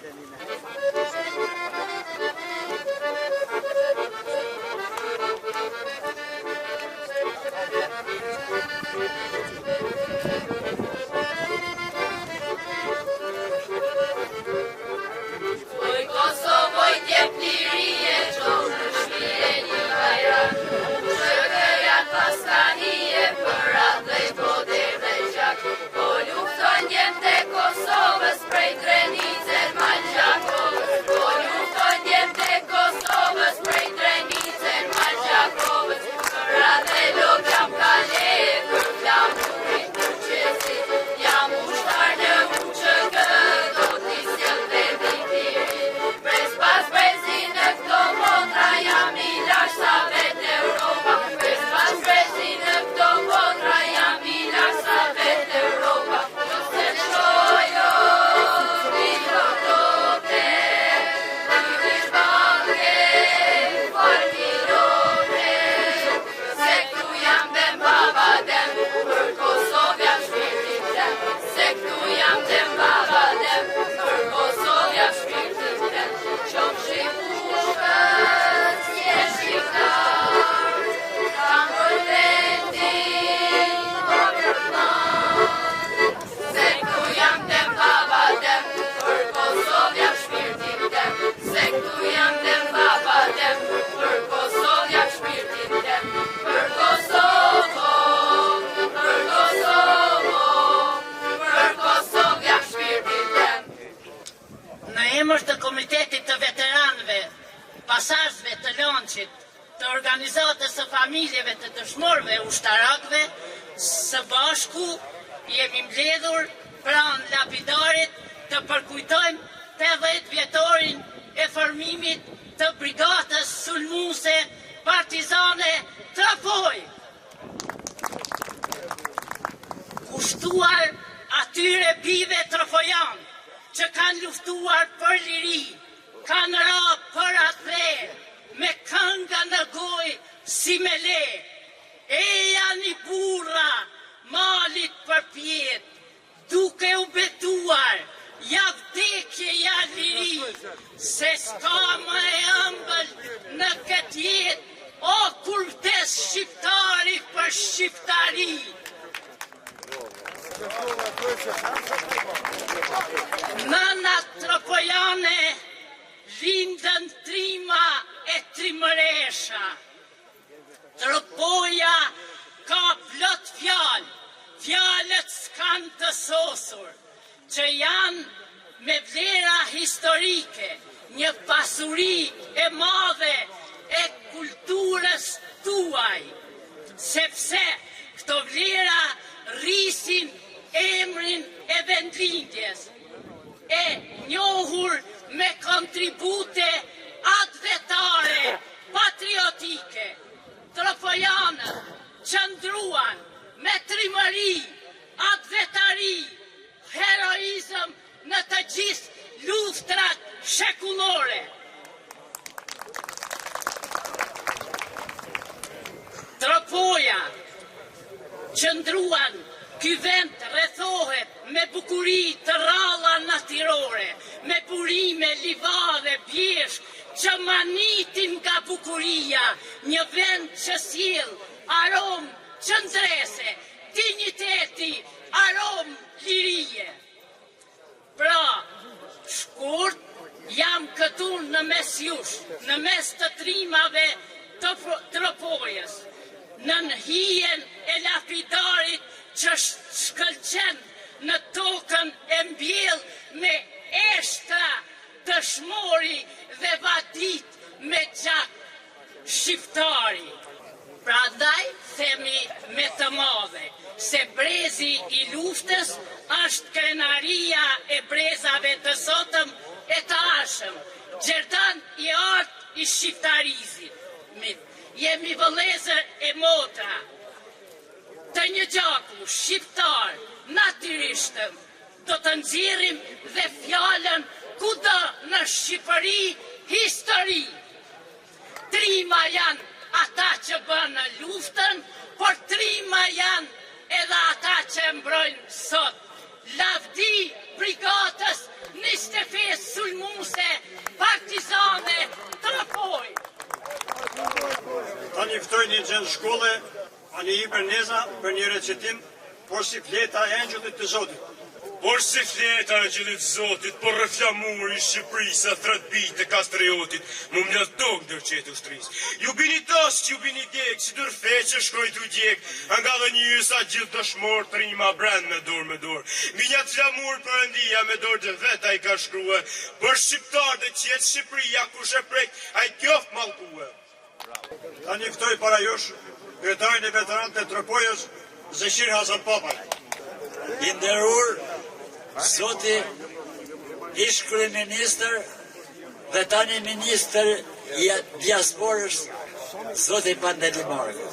Të organizatës së familjeve të dëshmorëve ushtarakëve, Së bashku jemi mbledhur pranë lapidarit të përkujtojmë 80 vjetorin e formimit të brigatës sulmuese partizane Tropoj, kushtuar atyre bive trofojan që kanë luftuar për liri, kanë ra për atë me kënga në gojë si me le. Eja një burra malit për pjet, duke u betuar, ja vdekje ja liri, se s'ka më e ëmbël në këtë jetë, o kurtes shqiptari për shqiptari. Nënat tropojane lindën trima e trimëresha. Tropoja ka plot fjalë, fjalët s'kan të sosur, që janë me vlera historike, një pasuri e madhe e kulturës tuaj, sepse këto vlera rrisin emrin e vendlindjes, e njohur me kontribute atvetare, patriotike. Tropojanët qëndruan me trimëri, atvetari, heroizëm në të gjithë luftrat shekullore. Tropoja qëndruan, ky vend rrethohet me bukuri të ralla natyrore, me burime, livade, bjeshk, që manitin nga bukuria, një vend që sjell aromë qëndrese, digniteti, aromë lirie. Pra, shkurt, jam këtu në mes jush, në mes të trimave të Tropojës, në hijen e lapidarit që shkëlqen në tokën e mbjell me eshtra dëshmori dhe vadit me gjak shqiptari. Prandaj themi me të madhe se brezi i luftës është krenaria e brezave të sotëm e të ashëm, gjerdan i art i shqiptarizit. Jemi vëllezër e motra të një gjaku shqiptar, natyrishtëm, do të nxjerrim dhe fjalën kudo në Shqipëri histori. Trima janë ata që bënë luftën, por trima janë edhe ata që mbrojnë sot. Lavdi brigatës 25 sulmuese partizane Tropoj. Tani ftoj një gjendë shkolle, ani i Berneza për një recitim, por si fleta e Engjullit të Zotit. Por si fleta e Engjullit të Zotit, por rëfjamur i Shqipërisë, a thratbit e kastriotit, mu mjaftok ndërqetë ushtrisë. Ju bini tost, ju bini djek, si dërfe që shkoj të djek, nga dhe një ysa gjithë dëshmor të rima brend me dorë. Minjat flamur për endia me dorë dhe veta i ka shkrua, për shqiptar dhe qetë Shqipëria ku shëprek, a i kjoft malkue. Ta njiftoj para jush, kryetarin e veteranët e Tropojës, Zeshir Hasan Papaj. I nderur, zoti ish kryeministër dhe tani ministër i diasporës, zoti Pandeli Marko.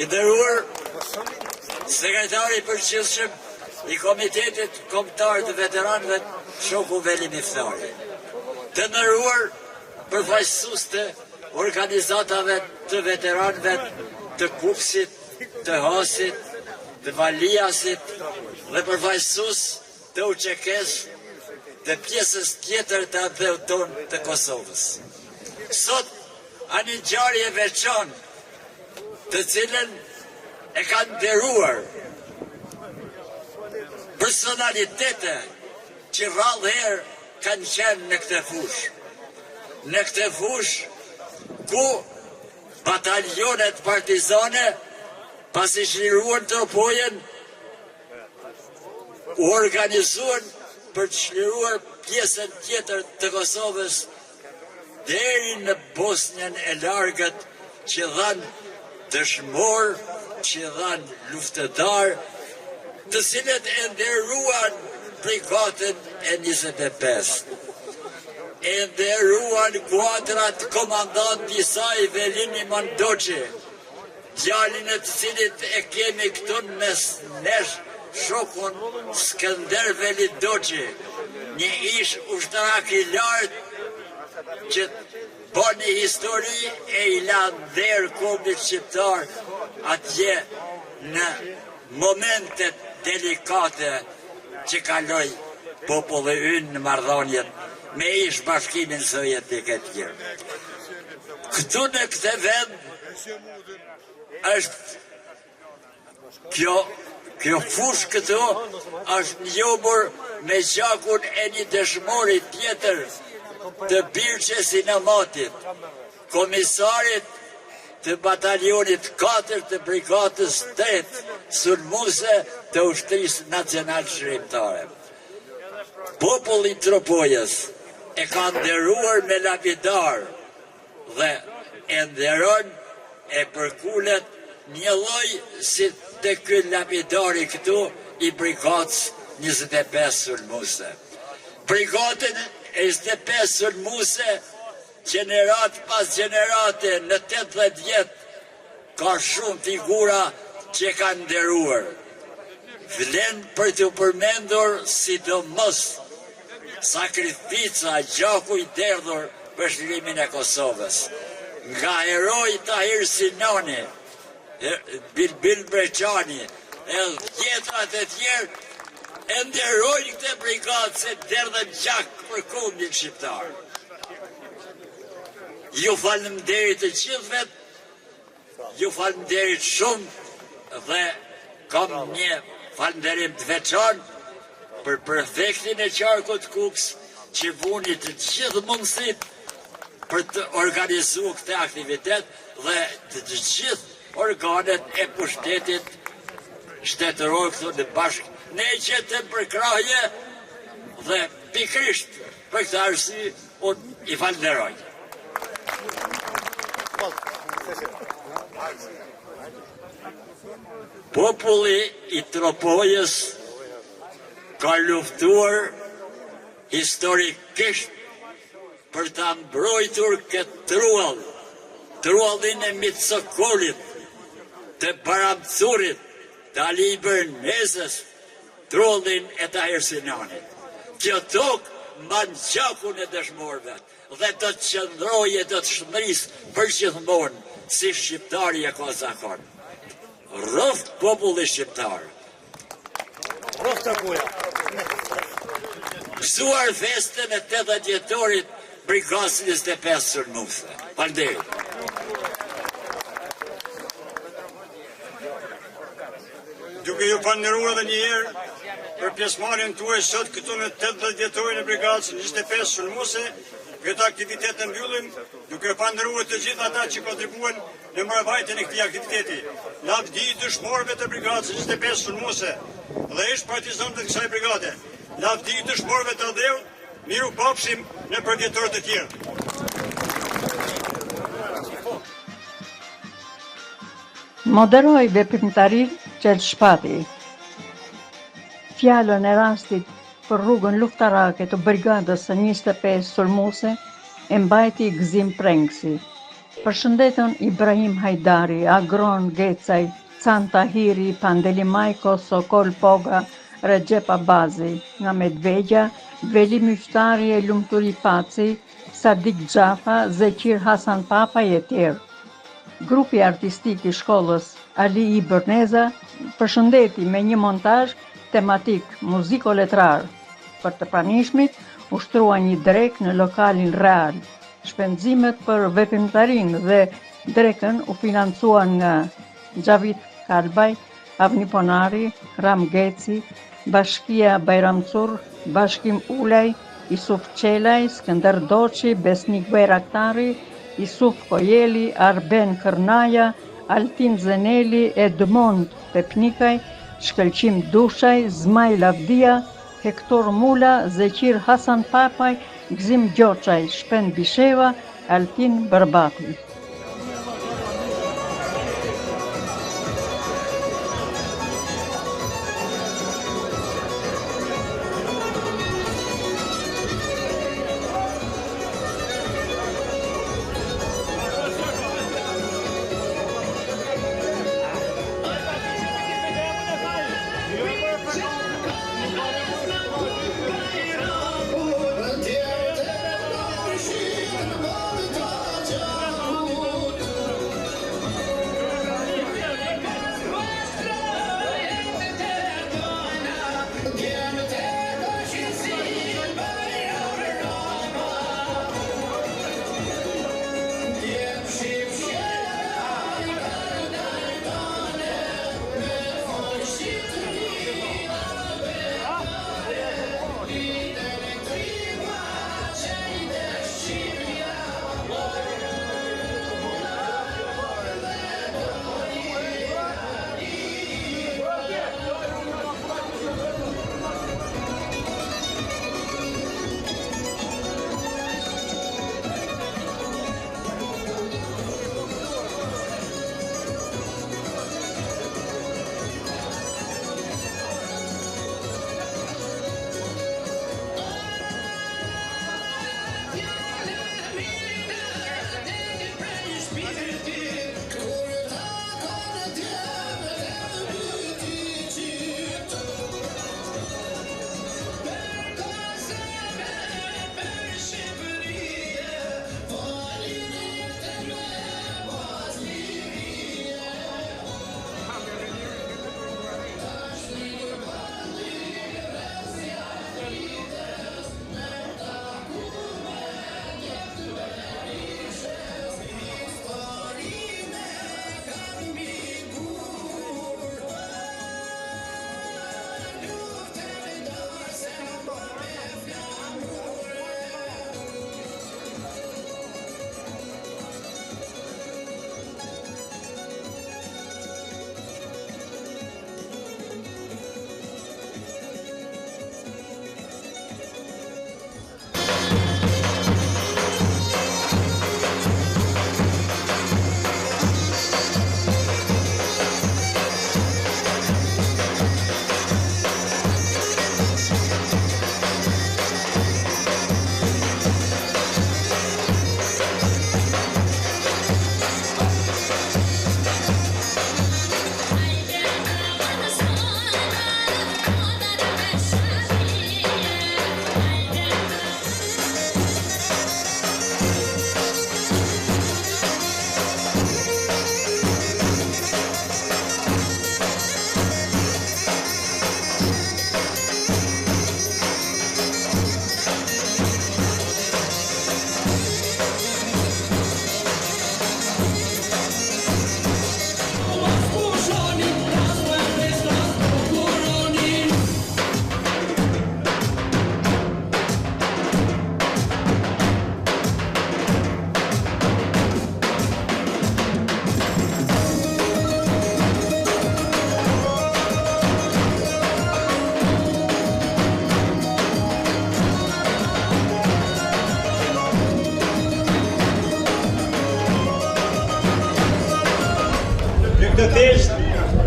I nderuar, sekretari i përgjithshëm i Komitetit Kombëtar të Veteranëve, shoku Veli Miftari. Të nderuar përfaqësues të organizatave të veteranëve të Kupsit, të Hasit, të Valiasit dhe përfaqësues të UÇK-s dhe pjesës tjetër të ABU-ton të Kosovës. Sot ani ngjarje veçantë të cilën e kanë nderuar personalitete që rrallëherë kanë qenë në këtë fushë. Në këtë fushë ku batalionet partizane pasi çliruan Tropojën u organizuan për të çliruar pjesën tjetër të Kosovës deri në Bosnjën e Largët, që dhanë dëshmor që dhanë luftëtar, të cilët e nderuan brigadën e 25. E nderuan kuadrat komandant i saj Velini Mandoqi, djalin e të cilit e kemi këtu në mes nesh shokun Skënder Veli Doqi, një ish ushtarak i lartë që bani histori e i la nder kombit shqiptar atje në momentet delikate që kaloi populli ynë në marrëdhëniet me ish bashkimin sovjetik e tjerë. Këtu në këtë vend është kjo fush këtu është njohur me gjakun e një dëshmori tjetër të Birqes i Namatit, komisarit të batalionit 4 të brigadës 8 sulmuese të ushtrisë nacional shqiptare. Populli Tropojës e ka nderuar me lapidar dhe e nderon e përkullet një lloj si të ky lapidari këtu i brigadës 25 sulmuese. Brigadën e 25 sulmuese, gjenerat pas gjenerate në 80 vjet, ka shumë figura që kanë nderuar. Vlen për të përmendur sidomos sakrifica gjaku i derdhur për shlirimin e Kosovës. Nga heroi Tahir Sinani, Bilbil Breqani, e tjetrat e tjerë, e nderojnë këtë brigadë se derdhen gjak për kombin shqiptar. Ju faleminderit të gjithëve, ju faleminderit shumë dhe kam një falënderim të veçantë për prefektin e qarkut Kuks që vuni të gjithë mundësit për të organizuar këtë aktivitet dhe të gjithë organet e pushtetit shtetëror këtu në bashkë. Ne gjetëm për krahje dhe pikrisht për këtë arsye unë i falenderoj. Populli i Tropojës ka luftuar historikisht për ta mbrojtur këtë truall, truallin e Mitsokolit, të Baramcurit, të Ali Bërnesës, truallin e Tahir Sinanit. Kjo tokë mban gjakun e dëshmorëve dhe do të qëndrojë, do të shmërisë për gjithmonë si shqiptari e ka zakon. Rroft populli shqiptar. Rroft apuja. Mësuar festën e 80 vjetorit brigadës 25 sulmuese. Faleminderit. Duke ju falënderuar edhe një herë për pjesëmarrjen tuaj sot këtu në 80 vjetorin e brigadës 25 sulmuese, këtë aktivitet të mbyllim, duke falënderuar të gjithë ata që kontribuan në mbrojtjen e këtij aktiviteti. Lavdi dëshmorëve të brigadës 25 sulmuese dhe ish partizanët të kësaj brigade. Lavdi dëshmorëve të Dheut, miru pafshim në përvjetor të tjerë. Moderoj veprimtarin Qel Shpati. Fjallën e rastit për rrugën luftarake të brigadës së 25 sulmuese e mbajti Gzim Prengsi. Përshëndetën Ibrahim Hajdari, Agron Gecaj, Can Tahiri, Pandeli Majko, Sokol Poga, Recep Abazi, nga Medvegja, Veli Myftari e Lumturi Paci, Sadik Gjafa, Zeqir Hasan Papa e tjerë. Grupi artistik i shkollës Ali I Bërneza përshëndeti me një montazh tematik muziko-letrar. Për të pranishmit ushtrua një drek në lokalin real. Shpenzimet për veprimtarinë dhe drekën u financuan nga Xhavit Kalbaj, Avni Ponari, Ram Geci, Bashkia Bajramcur, Bashkim Ulaj, Isuf Qelaj, Skënder Doçi, Besnik Bajraktari, Isuf Kojeli, Arben Kërnaja, Altin Zeneli, Edmond Pepnikaj, Shkëlqim Dushaj, Zmaj Lavdia, Hektor Mula, Zeqir Hasan Papaj, Gzim Gjoqaj, Shpen Bisheva, Altin Bërbati.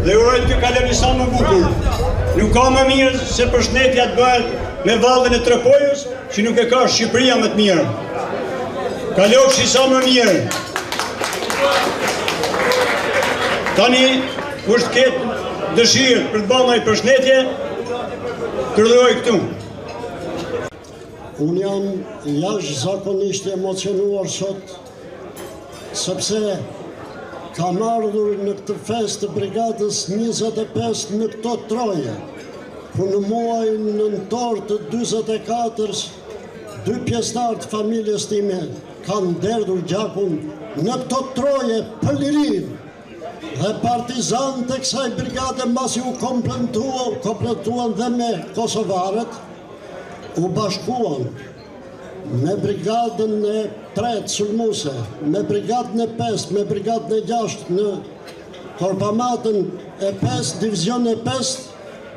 dhe uroj të kaloni sa më bukur. Nuk ka më mirë se përshëndetja të bëhet me vallën e Tropojës, që nuk e ka Shqipëria më të mirë. Kalofshi sa më mirë. Tani, kush të ketë dëshirë për të bënë ai përshëndetje, të urdhëroj këtu. Unë jam jashtëzakonisht emocionuar sot, sepse kam ardhur në këtë fest të brigadës 25 në këto troje, ku në muajin nëntor të 44 dy pjesëtar të familjes time kanë derdhur gjakun në këto troje për lirinë. Dhe partizanët e kësaj brigade mbasi u kompletuan dhe me kosovarët, u bashkuan me brigadën e 3 sulmuse, me brigadën e 5, me brigadën e 6 në korpamatën e 5, divizion e 5,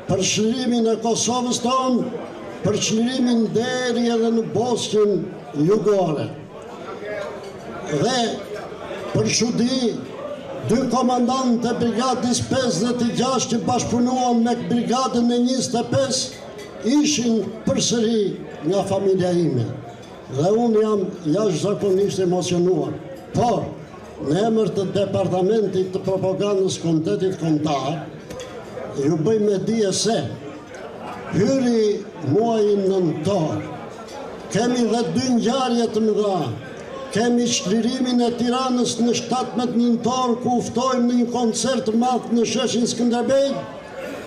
për çlirimin e Kosovës tonë, për çlirimin deri edhe në Bosnjën Jugore. Dhe për çudi, dy komandantë e brigadës 56 që bashkëpunuan me brigadën e 25 ishin përsëri nga familja ime. Dhe unë jam jashtëzakonisht emocionuar. Por, në emër të Departamentit të Propagandës Komitetit Kombëtar, ju bëj me dije se hyri muajin nëntor, kemi dhe 2 ngjarje të mëdha. Kemi çlirimin e Tiranës në 17 nëntor, ku ftojmë në një koncert të madh në sheshin Skënderbej,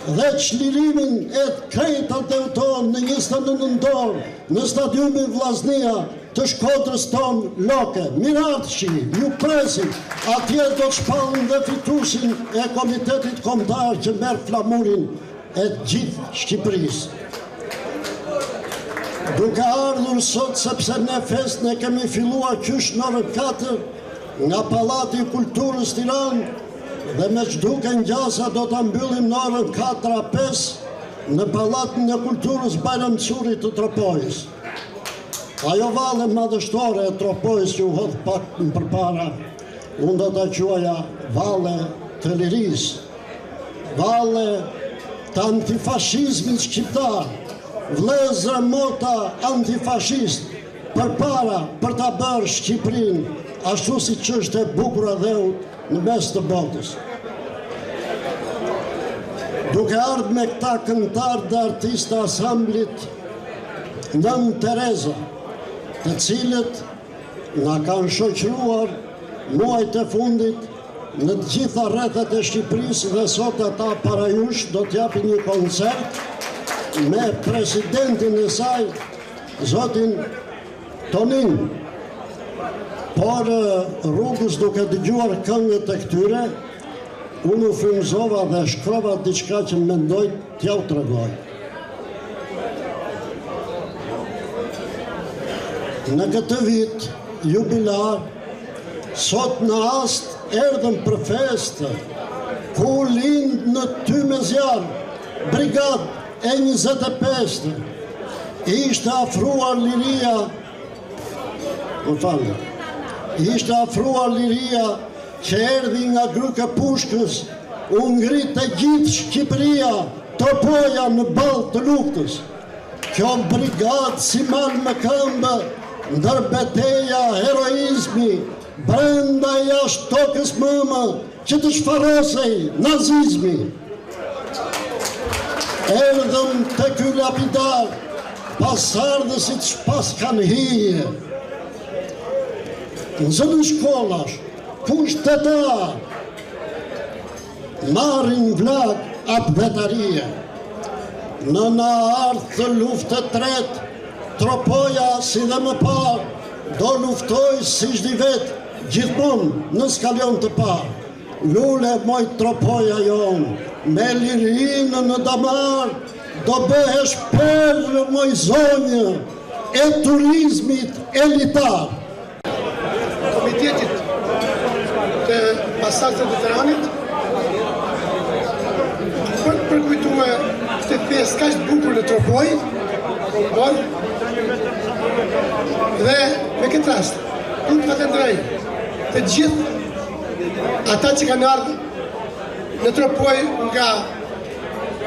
dhe çlirimin e Kretat e Uton në 29 nëntor në stadiumin Vllaznia të Shkodrës tonë loke. Miratshi, ju presim, atje do të shpallën dhe fituesin e Komitetit Kombëtar që merr flamurin e gjithë Shqipërisë. Duke ardhur sot sepse ne festën e kemi filluar qysh në orën 4 nga Pallati i Kulturës Tiranë, dhe me që duke ngjasa do të mbyllim në orën 4-5 në Pallatin e Kulturës Bajram Çuri të Tropojës. Ajo valle madhështore e Tropojës që u hodh pak përpara, unë do ta quaja valle të lirisë, valle të antifashizmit shqiptar, vëllezër mota antifashist, përpara për ta bërë Shqipërinë ashtu si që është e bukur e dheut në mes të botës. Duke ardhur me këta këngëtarë dhe artistë asamblit Nën Tereza, të cilët nga kanë shoqëruar muajt e fundit në të gjitha rrethet e Shqipërisë, dhe sot ata para jush do t'japin një koncert me presidentin e saj, zotin Tonin. Por rrugës duke dëgjuar këngët e këtyre, unë u frymëzova dhe shkrova diçka që mendoj t'ja u tregoj. Në këtë vit jubilar, sot në ast erdhëm për festë, ku lind në Tymezjar brigadë e 25, ishte afruar liria, ishte afruar liria që erdhi nga Gruke Pushkës, u ngrit e gjithë Shqipëria, Tropoja në ballë të luftës. Kjo brigadë si mal me këmbë, ndër betejë, heroizmi, brenda e jashtë tokës mëmë, që të shfarosej nazizmi. Erdhëm të ky lapidar, pasardhësit shpas kanë hije. Nëzënë shkollash, pushtetar, marrin vlag atë vetarie. Në ardhë të luftë të tretë, Tropoja si dhe më parë, do luftoj si shdi vetë, gjithmonë në skalion të parë. Lule moj Tropoja jonë, me lirinë në damar, do bëhesh perlë moj zonjë, e turizmit elitar. Komitetit të pasardhësve të veteranit për të përkujtuar këtë festë kaq të bukur në Tropojë, dhe me këtë rast du të falënderoj të gjithë ata që kanë ardhur në Tropoj nga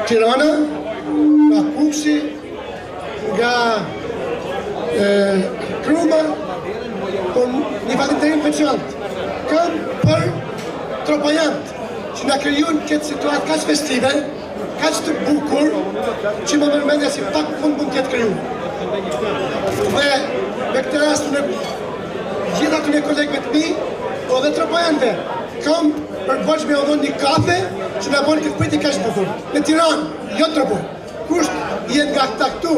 Tirana, nga Kuksi, nga Kruma, por një falënderim veçantë kam për Tropojant, që na krijuan këtë situatë kaq festive, kaq të bukur, që më mërmendja si pak mund të jetë krijuar. Dhe me këtë rast në gjitha të me kolegëve të mi, o dhe Tropojantëve, kam përbërç me odhon një kafe që na bën këtë priti kaq bukur. Në Tiranë, jo Tropoj. Kusht jenë nga këta këtu,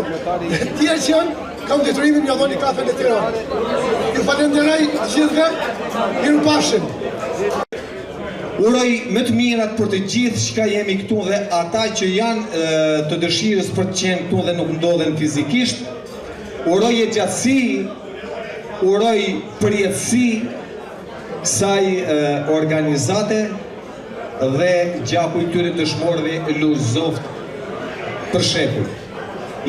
tjerë që janë, kam detyrimin me odhon një kafe në Tiranë. Ju falenderoj të gjithëve, mirupafshim. Uroj më të mirat për të gjithë që jemi këtu dhe ata që janë të dëshirës për të qenë këtu dhe nuk ndodhen fizikisht. Uroj e gjatësi, uroj përjetësi kësaj organizate dhe gjaku i tyre dëshmorëve luzoft për shekuj.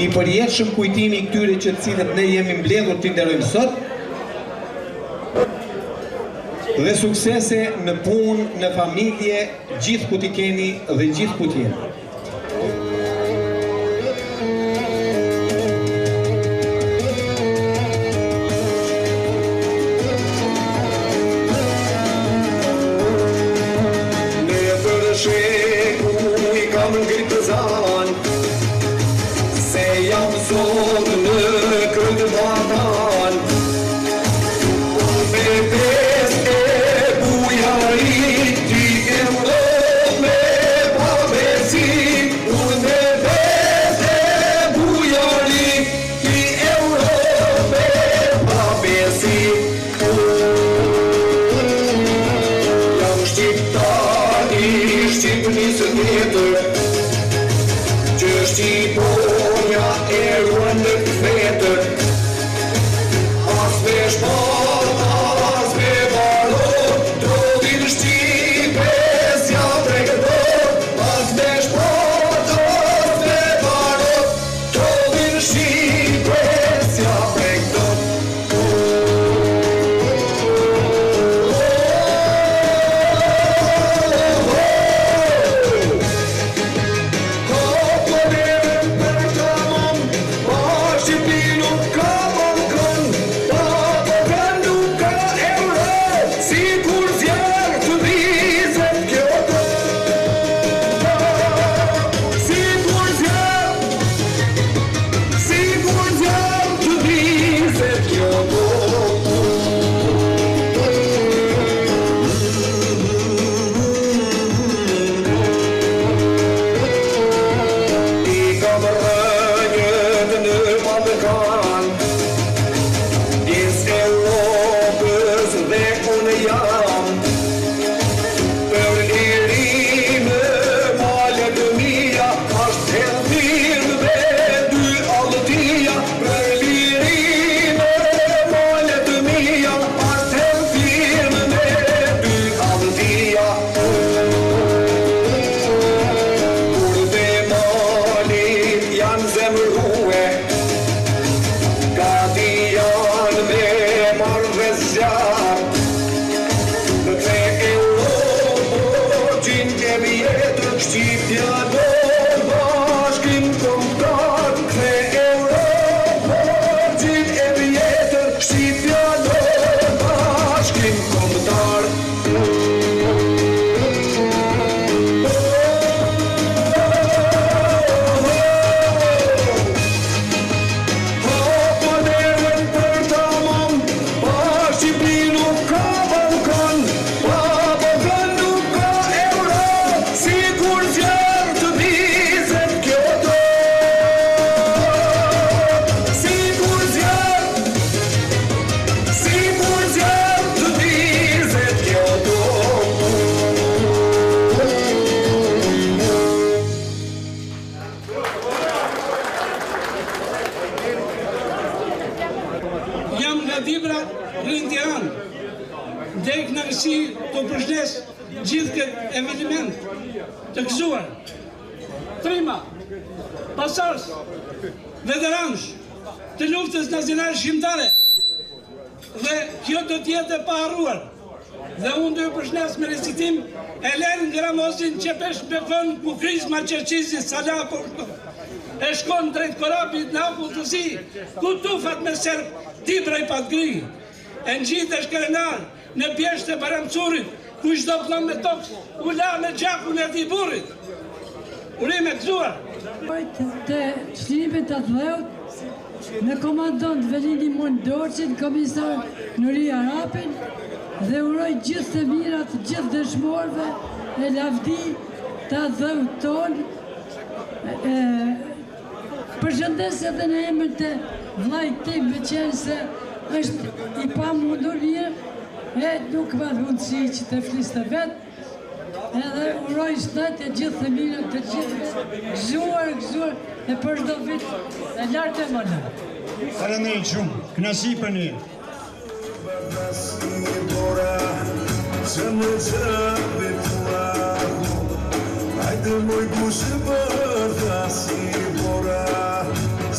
I përjetshëm kujtimi këtyre që të cilët ne jemi mbledhur të nderojmë sot, dhe suksese në punë, në familje, gjithë ku t'i keni dhe gjithë ku t'jeni. Në për shekuj kam ngritë zan, se jam sot në këtë vatan. Gjithë këtë eveniment të gëzuar, trima, pasars, veteransh të luftës nacionale shqiptare, dhe kjo do t'jetë e paharruar. Dhe unë dhe ju përshnes me rezitim Elen Gramozin që pesh bekon Kukriz Marqerqizi Salah po shko. E shkon drejt korabit në apullëtësi, ku tufat me serp dibra i patgri. E në gjitë e shkerenar në pjesht e baramcurit, ku shdo plon me tokë, u la me gjakun e ti burit. Urime këzuar. Të shlimit të dheut, me komandant Velini Mondorqin, komisar Nuri Arapin, dhe uroj gjithë të mirat, gjithë dëshmorve, e lavdi të dheut tonë, përshëndes edhe në emër të vlajt tim me qenë se është i pa mundur mirë e nuk më dhundësi që të flisë të vetë edhe uroj shtet e gjithë të mirë të gjithë gëzuar e për shdo vit e lartë e më në. Falenderoj shumë, kënaqësi për një. Hajde moj kushë për dhasi mora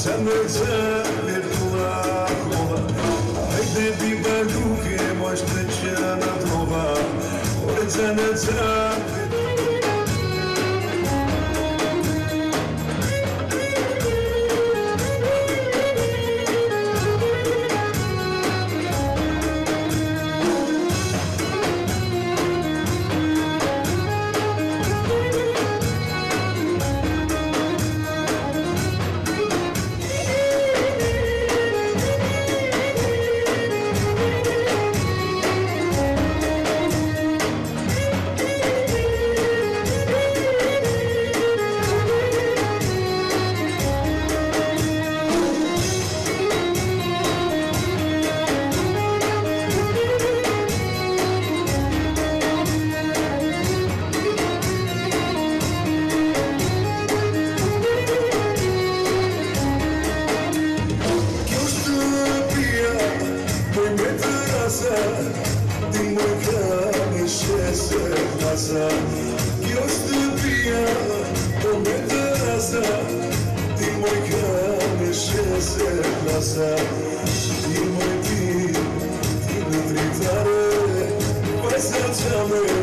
Se me qëve tua koda Hajde ti bërduke moj shtë që në trova Ore që në qëve Kjo shtëpia, po me të rasa Ti moj kam e shese plasa Ti moj ti në dritare Pajsa qa me